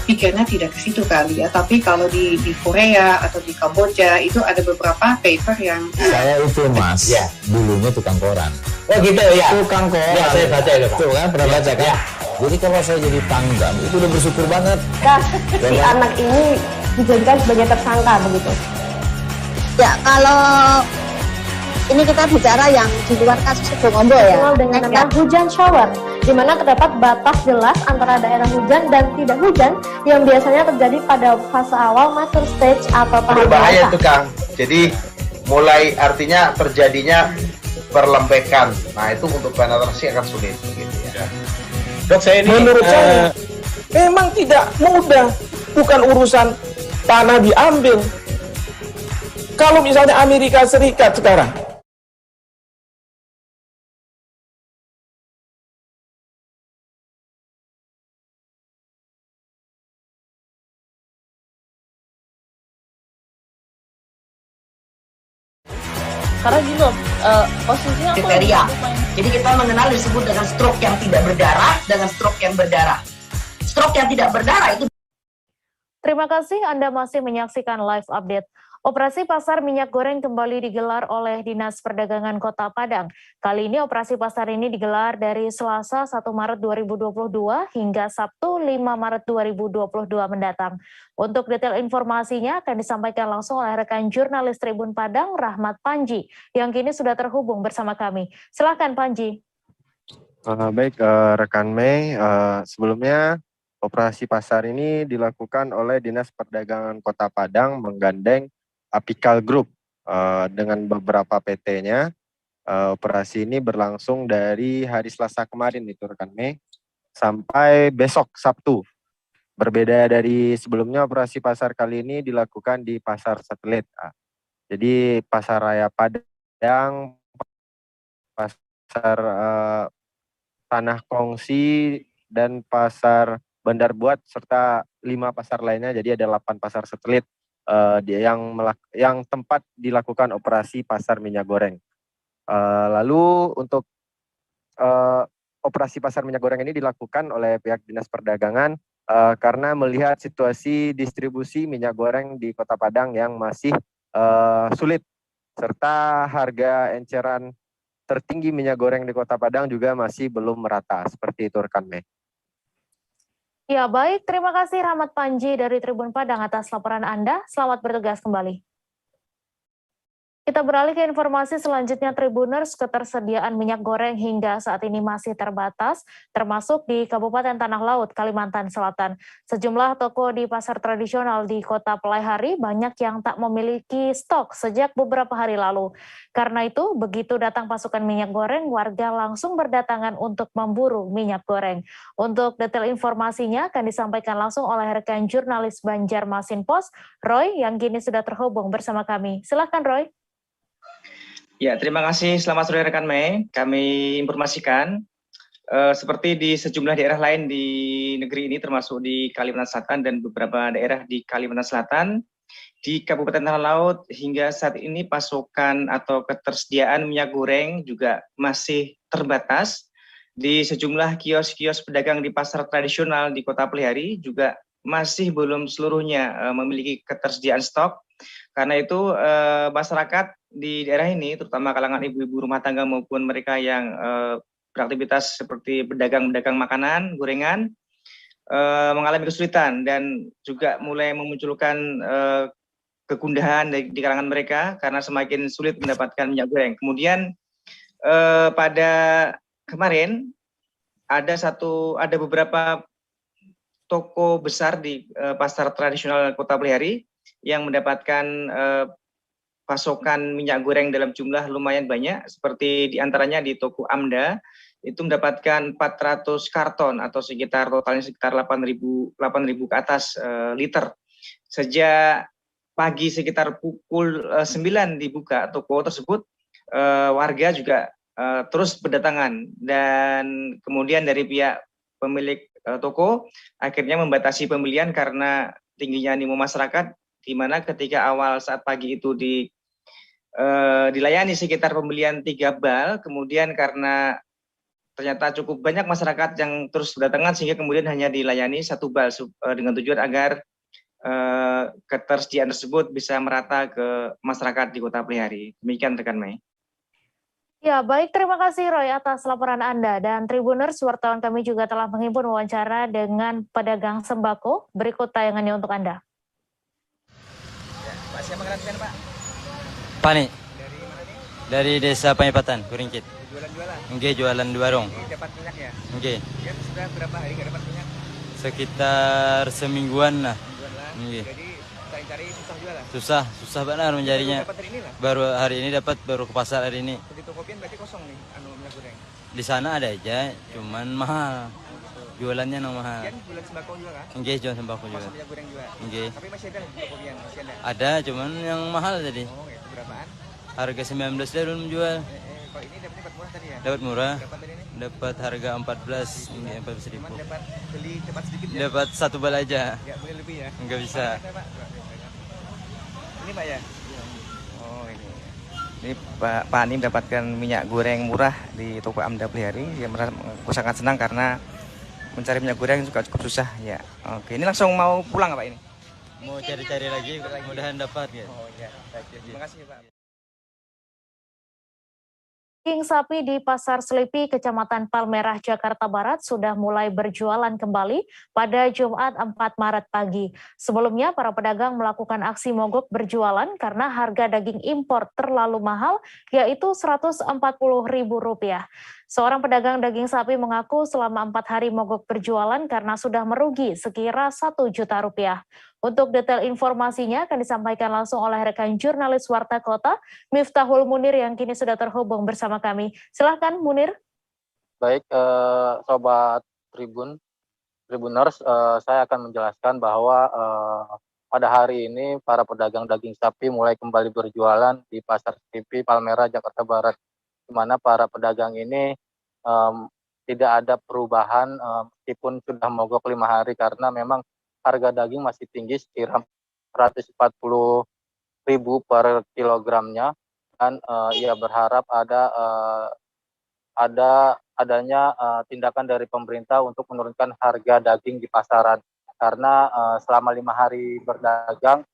[SPEAKER 15] pikirnya tidak ke situ kali ya, tapi kalau di Korea atau di Kamboja itu ada beberapa paper yang
[SPEAKER 16] saya itu Mas, ya, dulunya tukang koran.
[SPEAKER 13] Oh gitu ya.
[SPEAKER 16] Tukang koran.
[SPEAKER 13] Ya, saya baca itu Pak.
[SPEAKER 16] Tuh kan pernah baca kan? Ya. Jadi kalau saya jadi tanggam itu udah bersyukur banget.
[SPEAKER 22] Si anak ini dijadikan sebagai tersangka begitu.
[SPEAKER 17] Ya, kalau ini kita bicara yang di luar kasus Gombo ya.
[SPEAKER 22] Dengan nama hujan shower, di mana terdapat batas jelas antara daerah hujan dan tidak hujan yang biasanya terjadi pada fase awal mature stage atau tahap
[SPEAKER 23] berbahaya
[SPEAKER 22] dewasa.
[SPEAKER 23] itu Kang. Jadi mulai artinya terjadinya perlembekan. Nah itu untuk penetrasi akan sulit gitu ya.
[SPEAKER 24] Dok, saya ini menurut saya memang tidak mudah, bukan urusan tanah diambil. Kalau misalnya Amerika Serikat sekarang
[SPEAKER 12] karena gini loh, posisinya aku
[SPEAKER 14] kriteria. Jadi kita mengenal disebut dengan stroke yang tidak berdarah dengan stroke yang berdarah. Stroke yang tidak berdarah itu.
[SPEAKER 1] Terima kasih Anda masih menyaksikan live update. Operasi pasar minyak goreng kembali digelar oleh Dinas Perdagangan Kota Padang. Kali ini operasi pasar ini digelar dari Selasa 1 Maret 2022 hingga Sabtu 5 Maret 2022 mendatang. Untuk detail informasinya akan disampaikan langsung oleh rekan jurnalis Tribun Padang, Rahmat Panji, yang kini sudah terhubung bersama kami. Silakan Panji.
[SPEAKER 25] Baik, rekan Mei, sebelumnya operasi pasar ini dilakukan oleh Dinas Perdagangan Kota Padang menggandeng Apical Group dengan beberapa PT-nya. Operasi ini berlangsung dari hari Selasa kemarin itu rekan Mei sampai besok Sabtu. Berbeda dari sebelumnya, operasi pasar kali ini dilakukan di pasar satelit. Jadi Pasar Raya Padang, Pasar Tanah Kongsi, dan Pasar Bandar Buat, serta 5 pasar lainnya. Jadi ada 8 pasar satelit yang tempat dilakukan operasi pasar minyak goreng. Lalu untuk operasi pasar minyak goreng ini dilakukan oleh pihak Dinas Perdagangan karena melihat situasi distribusi minyak goreng di Kota Padang yang masih sulit, serta harga eceran tertinggi minyak goreng di Kota Padang juga masih belum merata. Seperti itu rekan Mei.
[SPEAKER 1] Ya baik, terima kasih Rahmat Panji dari Tribun Padang atas laporan Anda. Selamat bertugas kembali. Kita beralih ke informasi selanjutnya Tribuners, ketersediaan minyak goreng hingga saat ini masih terbatas, termasuk di Kabupaten Tanah Laut, Kalimantan Selatan. Sejumlah toko di pasar tradisional di Kota Pelaihari banyak yang tak memiliki stok sejak beberapa hari lalu. Karena itu, begitu datang pasukan minyak goreng, warga langsung berdatangan untuk memburu minyak goreng. Untuk detail informasinya akan disampaikan langsung oleh rekan jurnalis Banjarmasin Post, Roy, yang kini sudah terhubung bersama kami. Silakan Roy.
[SPEAKER 4] Ya, terima kasih. Selamat sore rekan Mei. Kami informasikan seperti di sejumlah daerah lain di negeri ini, termasuk di Kalimantan Selatan dan beberapa daerah di Kalimantan Selatan, di Kabupaten Tanah Laut hingga saat ini pasokan atau ketersediaan minyak goreng juga masih terbatas. Di sejumlah kios-kios pedagang di pasar tradisional di Kota Pelaihari juga masih belum seluruhnya memiliki ketersediaan stok. Karena itu masyarakat di daerah ini, terutama kalangan ibu-ibu rumah tangga maupun mereka yang beraktivitas seperti pedagang-pedagang makanan, gorengan, mengalami kesulitan dan juga mulai memunculkan kegundahan di kalangan mereka karena semakin sulit mendapatkan minyak goreng. Kemudian pada kemarin ada beberapa toko besar di pasar tradisional Kota Pelaihari yang mendapatkan pasokan minyak goreng dalam jumlah lumayan banyak, seperti diantaranya di toko Amda, itu mendapatkan 400 karton atau totalnya sekitar 8.000 ke atas liter. Sejak pagi sekitar pukul 9 dibuka toko tersebut, warga juga terus berdatangan dan kemudian dari pihak pemilik toko akhirnya membatasi pembelian karena tingginya animo masyarakat, di mana ketika awal saat pagi itu dilayani sekitar pembelian 3 bal, kemudian karena ternyata cukup banyak masyarakat yang terus berdatangan sehingga kemudian hanya dilayani 1 bal dengan tujuan agar ketersediaan tersebut bisa merata ke masyarakat di Kota Pelaihari. Demikian rekan Mei.
[SPEAKER 1] Ya, baik, terima kasih Roy atas laporan Anda. Dan Tribuners, wartawan kami juga telah menghimpun wawancara dengan pedagang sembako. Berikut tayangannya untuk Anda.
[SPEAKER 5] Pak, siapa mengatakan Pak?
[SPEAKER 6] Pak nih? Dari Desa Panyipatan, Kuringkit.
[SPEAKER 5] Jualan-jualan?
[SPEAKER 6] Oke, jualan di warung.
[SPEAKER 5] Dapat minyak ya?
[SPEAKER 6] Oke.
[SPEAKER 5] Ya, sudah berapa hari nggak dapat minyak?
[SPEAKER 6] Sekitar semingguan lah.
[SPEAKER 5] Oke. Jadi cari-cari susah jualan?
[SPEAKER 6] Susah benar mencarinya. Baru hari ini dapat, baru ke pasar hari ini.
[SPEAKER 5] Di Tokopedia berarti kosong nih minyak goreng?
[SPEAKER 6] Di sana ada aja, cuman mahal. Jualannya mahal.
[SPEAKER 5] Kan jualan sembako juga kan?
[SPEAKER 6] Oke, jualan sembako juga.
[SPEAKER 5] Minyak goreng juga?
[SPEAKER 6] Oke.
[SPEAKER 5] Tapi masih ada di Tokopedia? Masih ada?
[SPEAKER 6] Ada, cuman yang mahal tadi.
[SPEAKER 5] Oh, itu berapaan?
[SPEAKER 6] Harga 19 dia menjual.
[SPEAKER 5] Kalau ini dapat murah tadi ya?
[SPEAKER 6] Dapat murah.
[SPEAKER 5] Berapa tadi ini?
[SPEAKER 6] Dapat harga 14, ini 14 ribu.
[SPEAKER 5] Dapat beli cepat sedikit ya?
[SPEAKER 6] Dapat 1 bal aja.
[SPEAKER 5] Nggak boleh lebih ya?
[SPEAKER 6] Nggak bisa.
[SPEAKER 5] Ini Pak ya? Oh ini. Ini Pak Ani mendapatkan minyak goreng murah di toko Amda Pelaihari. Dia merasa sangat senang karena mencari minyak goreng juga cukup susah ya. Oke, ini langsung mau pulang Pak ini?
[SPEAKER 6] Mau cari-cari lagi, mudah-mudahan dapat ya.
[SPEAKER 5] Oh iya, terima kasih Pak.
[SPEAKER 1] Daging sapi di Pasar Selipi, Kecamatan Palmerah, Jakarta Barat sudah mulai berjualan kembali pada Jumat 4 Maret pagi. Sebelumnya, para pedagang melakukan aksi mogok berjualan karena harga daging impor terlalu mahal, yaitu Rp140.000. Seorang pedagang daging sapi mengaku selama 4 hari mogok berjualan karena sudah merugi sekira Rp1 juta. Untuk detail informasinya akan disampaikan langsung oleh rekan jurnalis Warta Kota, Miftahul Munir yang kini sudah terhubung bersama kami. Silahkan Munir.
[SPEAKER 25] Baik, Sobat Tribuners, saya akan menjelaskan bahwa pada hari ini para pedagang daging sapi mulai kembali berjualan di Pasar Selipi, Palmerah, Jakarta Barat, di mana para pedagang ini tidak ada perubahan meskipun sudah mogok 5 hari karena memang harga daging masih tinggi sekira Rp140.000 per kilogramnya, dan ia berharap adanya tindakan dari pemerintah untuk menurunkan harga daging di pasaran karena selama 5 hari berdagang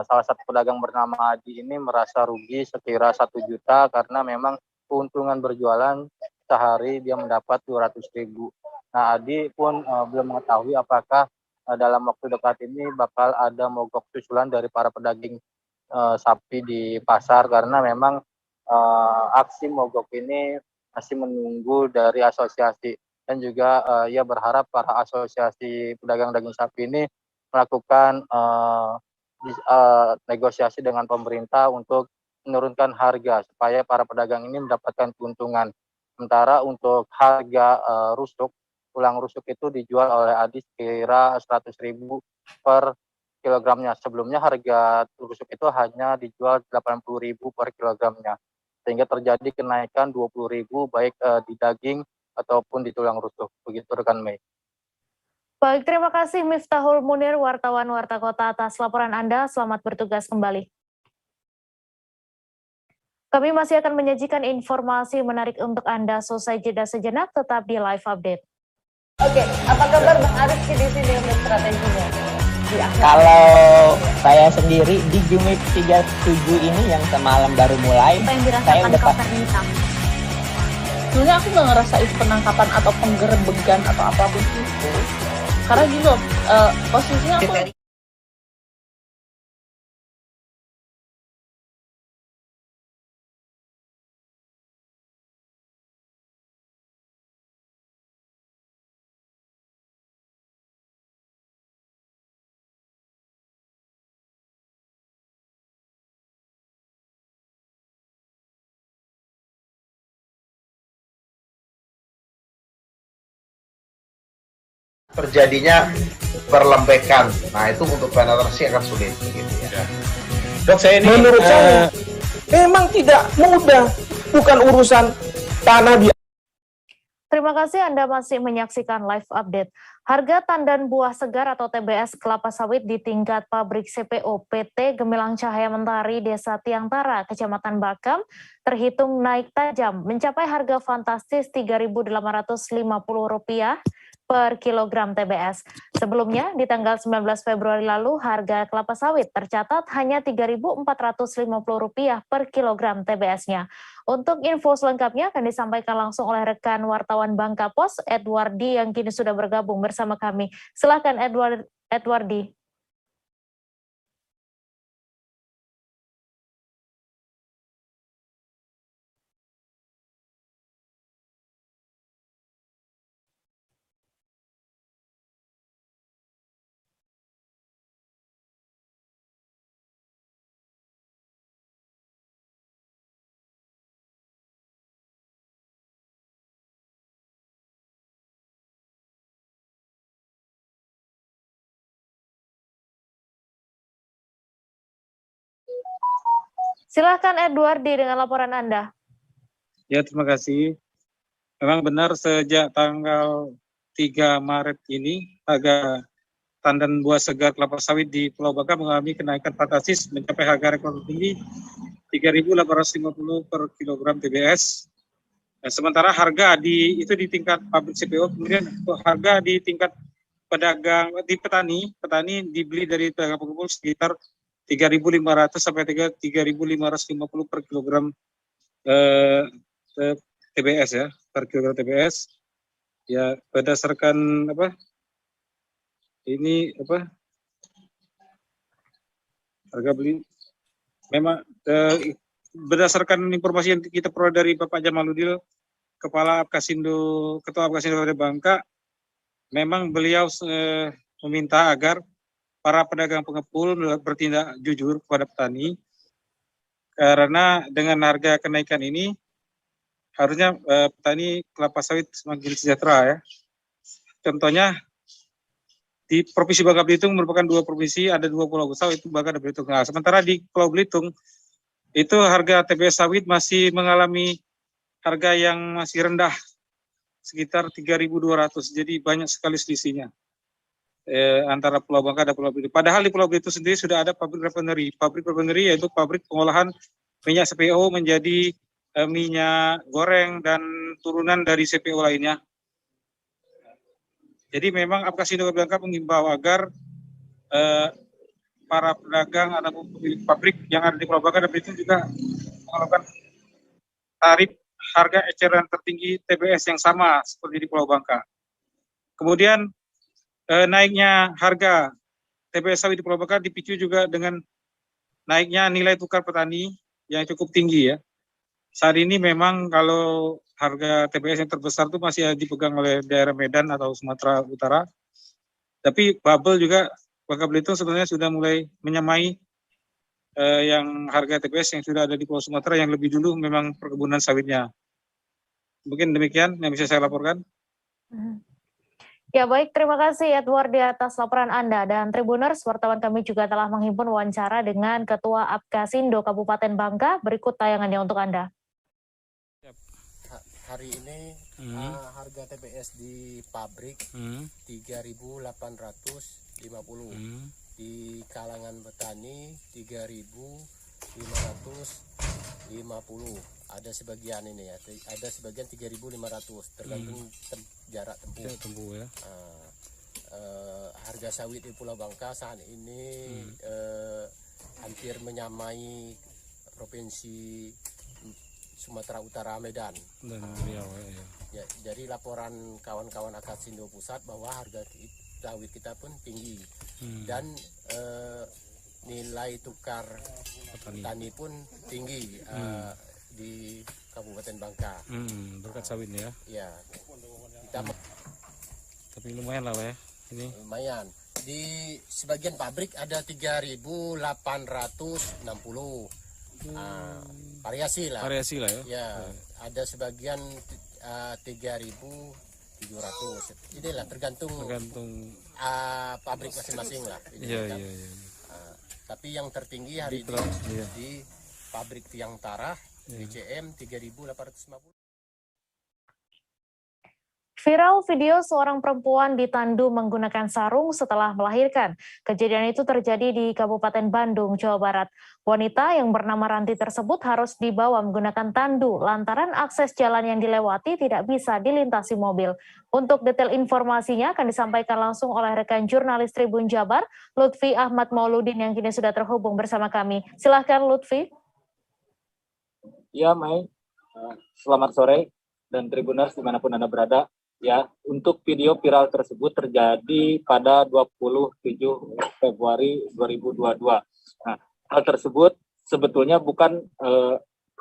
[SPEAKER 25] salah satu pedagang bernama Adi ini merasa rugi sekira 1 juta karena memang
[SPEAKER 7] keuntungan berjualan sehari dia mendapat 200.000. Nah, Adi pun belum mengetahui apakah dalam waktu dekat ini bakal ada mogok susulan dari para pedagang sapi di pasar, karena memang aksi mogok ini masih menunggu dari asosiasi, dan juga ia berharap para asosiasi pedagang daging sapi ini melakukan negosiasi dengan pemerintah untuk menurunkan harga supaya para pedagang ini mendapatkan keuntungan. Sementara untuk harga tulang rusuk itu dijual oleh Adi sekira 100.000 per kilogramnya. Sebelumnya harga rusuk itu hanya dijual 80.000 per kilogramnya, sehingga terjadi kenaikan 20.000 baik di daging ataupun di tulang rusuk. Begitu rekan Mei.
[SPEAKER 1] Baik, terima kasih Miftahul Munir, wartawan Warta Kota atas laporan Anda. Selamat bertugas kembali. Kami masih akan menyajikan informasi menarik untuk Anda. Selesai jeda sejenak, tetap di Live Update.
[SPEAKER 12] Oke, apa kabar Bang Arif di sini untuk strateginya?
[SPEAKER 13] Kalau saya sendiri di Jumip 37 ini yang semalam baru mulai, saya udah
[SPEAKER 12] sebenarnya aku nggak ngerasa itu penangkapan atau penggerebegan atau apapun itu, karena gitu posisinya aku
[SPEAKER 23] terjadinya perlembekan. Nah, itu untuk penetrasi akan sulit gitu ya.
[SPEAKER 24] Dok, saya ini menurut saya memang tidak mudah, bukan urusan tanah di.
[SPEAKER 1] Terima kasih Anda masih menyaksikan Live Update. Harga tandan buah segar atau TBS kelapa sawit di tingkat pabrik CPO PT Gemilang Cahaya Mentari Desa Tiangtara, Kecamatan Bakam, terhitung naik tajam, mencapai harga fantastis Rp3.850 per kilogram TBS. Sebelumnya, di tanggal 19 Februari lalu, harga kelapa sawit tercatat hanya Rp3.450 per kilogram TBS-nya. Untuk info selengkapnya akan disampaikan langsung oleh rekan wartawan Bangka Pos, Edwardi, yang kini sudah bergabung bersama kami. Silakan Edwardi. Silakan Edwardi dengan laporan Anda.
[SPEAKER 8] Ya, terima kasih. Memang benar sejak tanggal 3 Maret ini harga tandan buah segar kelapa sawit di Pulau Bangka mengalami kenaikan fantastis mencapai harga rekor tinggi Rp3.850 per kilogram TBS. Nah, sementara harga di tingkat pabrik CPO, kemudian untuk harga di tingkat pedagang di petani dibeli dari pedagang pengumpul sekitar 3.500 sampai 3.550 per kilogram TBS ya, per kilogram TBS. Ya, berdasarkan harga beli memang berdasarkan informasi yang kita peroleh dari Bapak Jamaludin, Ketua Apkasindo dari Bangka, memang beliau meminta agar para pedagang pengepul bertindak jujur kepada petani, karena dengan harga kenaikan ini harusnya petani kelapa sawit semakin sejahtera ya. Contohnya di Provinsi Bangka Belitung merupakan 2 provinsi, ada 2 pulau besar, itu Bangka dan Belitung. Nah, sementara di Pulau Belitung itu harga TBS sawit masih mengalami harga yang masih rendah, sekitar 3.200. Jadi banyak sekali selisihnya antara Pulau Bangka dan Pulau Belitung. Padahal di Pulau Belitung sendiri sudah ada pabrik refinery. Pabrik refinery yaitu pabrik pengolahan minyak CPO menjadi minyak goreng dan turunan dari CPO lainnya. Jadi memang Apkasindo Bangka mengimbau agar para pedagang atau pabrik yang ada di Pulau Bangka dan Belitung juga melakukan tarif harga eceran tertinggi TBS yang sama seperti di Pulau Bangka. Kemudian naiknya harga TBS sawit di Pulau Bangka dipicu juga dengan naiknya nilai tukar petani yang cukup tinggi ya. Saat ini memang kalau harga TBS yang terbesar itu masih dipegang oleh daerah Medan atau Sumatera Utara. Tapi bubble juga Bangka Belitung sebenarnya sudah mulai menyamai yang harga TBS yang sudah ada di Pulau Sumatera yang lebih dulu memang perkebunan sawitnya. Mungkin demikian yang bisa saya laporkan.
[SPEAKER 1] Ya baik, terima kasih Edward di atas laporan Anda. Dan Tribuners, wartawan kami juga telah menghimpun wawancara dengan Ketua Apkasindo Kabupaten Bangka. Berikut tayangannya untuk Anda.
[SPEAKER 2] Hari ini harga TBS di pabrik 3.850, di kalangan petani 3.550. Ada sebagian ini ya, ada sebagian 3.500 tergantung jarak tempuh. Ya. Harga sawit di Pulau Bangka saat ini hampir menyamai provinsi Sumatera Utara, Medan. Dan Riau ya. Jadi laporan kawan-kawan Apkasindo Pusat bahwa harga sawit kita pun tinggi dan nilai tukar petani pun tinggi di Kabupaten Bangka.
[SPEAKER 9] Berkat sawitnya
[SPEAKER 2] ya.
[SPEAKER 9] Tapi lumayan lah ya ini.
[SPEAKER 2] Lumayan. Di sebagian pabrik ada 3.860. Variasi lah ya. Ada sebagian 3.700. Inilah tergantung pabrik masing-masing lah. Iya. Tapi yang tertinggi hari ini di pabrik Tiang Tarah BCM 3.850.
[SPEAKER 1] Viral video seorang perempuan ditandu menggunakan sarung setelah melahirkan. Kejadian itu terjadi di Kabupaten Bandung, Jawa Barat. Wanita yang bernama Ranti tersebut harus dibawa menggunakan tandu lantaran akses jalan yang dilewati tidak bisa dilintasi mobil. Untuk detail informasinya akan disampaikan langsung oleh rekan jurnalis Tribun Jabar, Lutfi Ahmad Mauludin yang kini sudah terhubung bersama kami. Silahkan Lutfi.
[SPEAKER 10] Ya, Mai. Selamat sore dan Tribuners dimanapun Anda berada. Ya, untuk video viral tersebut terjadi pada 27 Februari 2022. Nah, hal tersebut sebetulnya bukan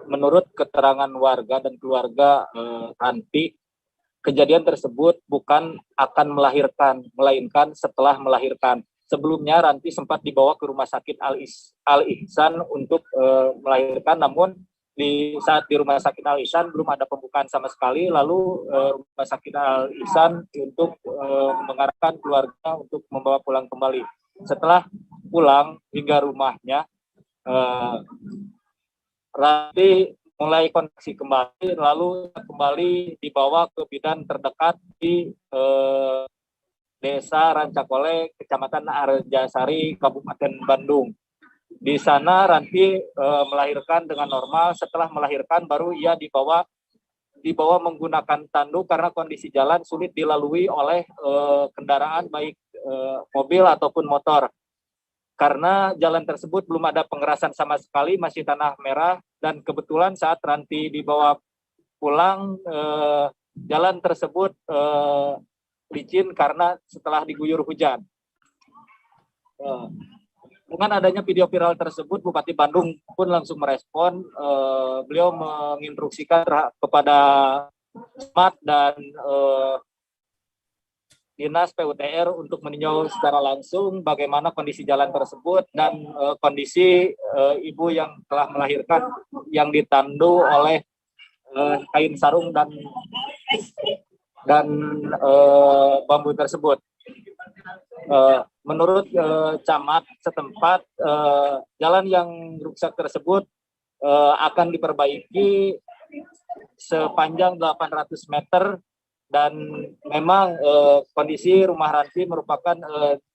[SPEAKER 10] menurut keterangan warga dan keluarga Ranti, kejadian tersebut bukan akan melahirkan, melainkan setelah melahirkan. Sebelumnya Ranti sempat dibawa ke Rumah Sakit Al-Ihsan untuk melahirkan, namun di saat di Rumah Sakit Al-Ihsan belum ada pembukaan sama sekali, lalu Rumah Sakit Al-Ihsan untuk mengarahkan keluarga untuk membawa pulang kembali. Setelah pulang hingga rumahnya, Ranti mulai kontraksi kembali, lalu kembali dibawa ke bidan terdekat di Desa Rancakole, Kecamatan Arjasari, Kabupaten Bandung. Di sana Ranti melahirkan dengan normal. Setelah melahirkan baru ia dibawa menggunakan tandu karena kondisi jalan sulit dilalui oleh kendaraan baik mobil ataupun motor. Karena jalan tersebut belum ada pengerasan sama sekali, masih tanah merah, dan kebetulan saat Ranti dibawa pulang jalan tersebut licin karena setelah diguyur hujan. Dengan adanya video viral tersebut, Bupati Bandung pun langsung merespon. Beliau menginstruksikan kepada SMAT dan Dinas PUTR untuk meninjau secara langsung bagaimana kondisi jalan tersebut dan kondisi ibu yang telah melahirkan yang ditandu oleh kain sarung dan bambu tersebut. Menurut camat setempat, jalan yang rusak tersebut akan diperbaiki sepanjang 800 meter, dan memang kondisi rumah Ranti merupakan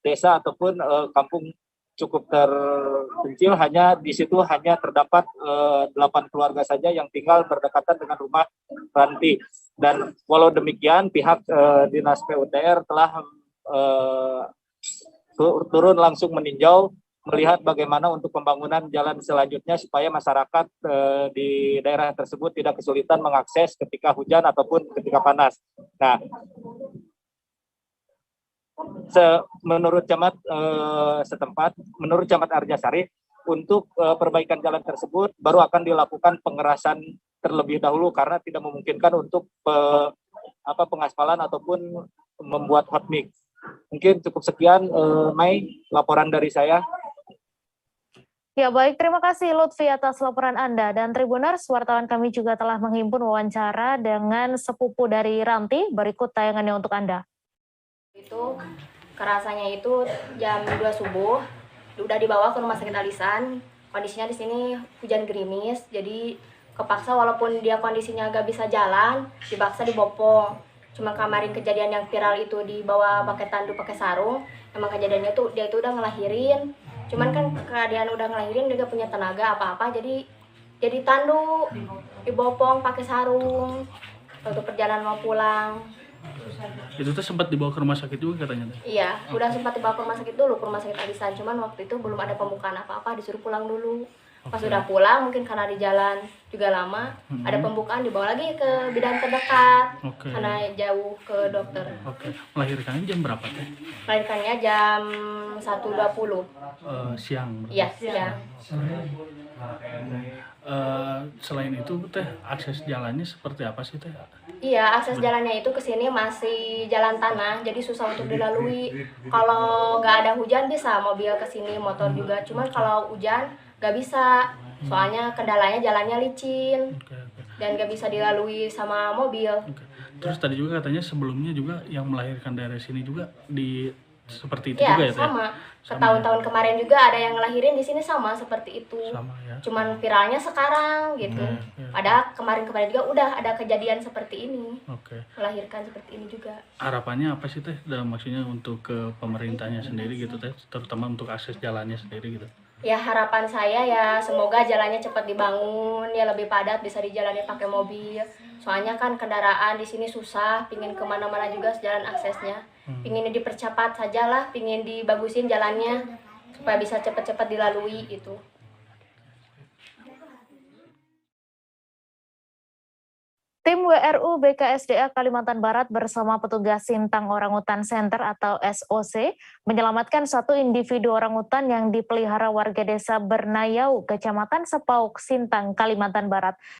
[SPEAKER 10] desa ataupun kampung cukup terpencil, hanya di situ hanya terdapat 8 keluarga saja yang tinggal berdekatan dengan rumah Ranti. Dan walau demikian pihak Dinas PUTR telah turun langsung meninjau melihat bagaimana untuk pembangunan jalan selanjutnya supaya masyarakat di daerah tersebut tidak kesulitan mengakses ketika hujan ataupun ketika panas. Nah, menurut camat setempat, menurut camat Arjasari, untuk perbaikan jalan tersebut baru akan dilakukan pengerasan terlebih dahulu karena tidak memungkinkan untuk pengaspalan ataupun membuat hot mix. Mungkin cukup sekian, Mai, laporan dari saya.
[SPEAKER 1] Ya baik, terima kasih Lutfi atas laporan Anda. Dan Tribuners, wartawan kami juga telah menghimpun wawancara dengan sepupu dari Ranti. Berikut tayangannya untuk Anda.
[SPEAKER 11] Itu kerasanya itu jam 2 subuh, udah dibawa ke rumah sakit Alisan. Kondisinya di sini hujan gerimis, jadi kepaksa walaupun dia kondisinya agak bisa jalan, dipaksa dibopong. Cuma kemarin kejadian yang viral itu dibawa pakai tandu, pakai sarung. Emang kejadiannya tuh dia itu udah ngelahirin. Cuman kan keadaan udah ngelahirin, dia gak punya tenaga apa-apa, jadi tandu, dibopong pakai sarung untuk perjalanan mau pulang.
[SPEAKER 18] Itu tuh sempat dibawa ke rumah sakit juga katanya?
[SPEAKER 11] Iya, udah sempat dibawa ke rumah sakit dulu, ke rumah sakit Alisan. Cuman waktu itu belum ada pembukaan apa-apa, disuruh pulang dulu. Pas udah pulang, mungkin karena di jalan juga lama, ada pembukaan, dibawa lagi ke bidan terdekat, karena jauh ke dokter.
[SPEAKER 18] Melahirkannya jam berapa teh?
[SPEAKER 11] Melahirkannya jam 1.20.
[SPEAKER 18] Siang?
[SPEAKER 11] Iya, siang.
[SPEAKER 18] Selain itu teh, akses jalannya seperti apa sih teh?
[SPEAKER 11] Iya, akses jalannya itu ke sini masih jalan tanah, jadi susah untuk dilalui. Kalau nggak ada hujan bisa mobil ke sini, motor juga. Cuman kalau hujan nggak bisa, soalnya kendalanya jalannya licin dan nggak bisa dilalui sama mobil.
[SPEAKER 18] Terus tadi juga katanya sebelumnya juga yang melahirkan daerah sini juga seperti itu
[SPEAKER 11] ya,
[SPEAKER 18] juga ya teh?
[SPEAKER 11] Sama. Tahun-tahun kemarin juga ada yang ngelahirin di sini sama seperti itu.
[SPEAKER 18] Sama, ya.
[SPEAKER 11] Cuman viralnya sekarang gitu. Padahal kemarin-kemarin juga udah ada kejadian seperti ini. Melahirkan seperti ini juga.
[SPEAKER 18] Harapannya apa sih teh? Dan maksudnya untuk ke pemerintahnya sendiri gitu teh, terutama untuk akses jalannya sendiri gitu.
[SPEAKER 11] Ya harapan saya ya semoga jalannya cepat dibangun, ya lebih padat, bisa dijalani pakai mobil. Soalnya kan kendaraan di sini susah, pingin kemana-mana juga jalan aksesnya. Pingin dipercepat sajalah, pingin dibagusin jalannya supaya bisa cepat-cepat dilalui itu.
[SPEAKER 1] Tim WRU BKSDA Kalimantan Barat bersama petugas Sintang Orangutan Center atau SOC menyelamatkan satu individu orangutan yang dipelihara warga desa Bernayau, Kecamatan Sepauk, Sintang, Kalimantan Barat.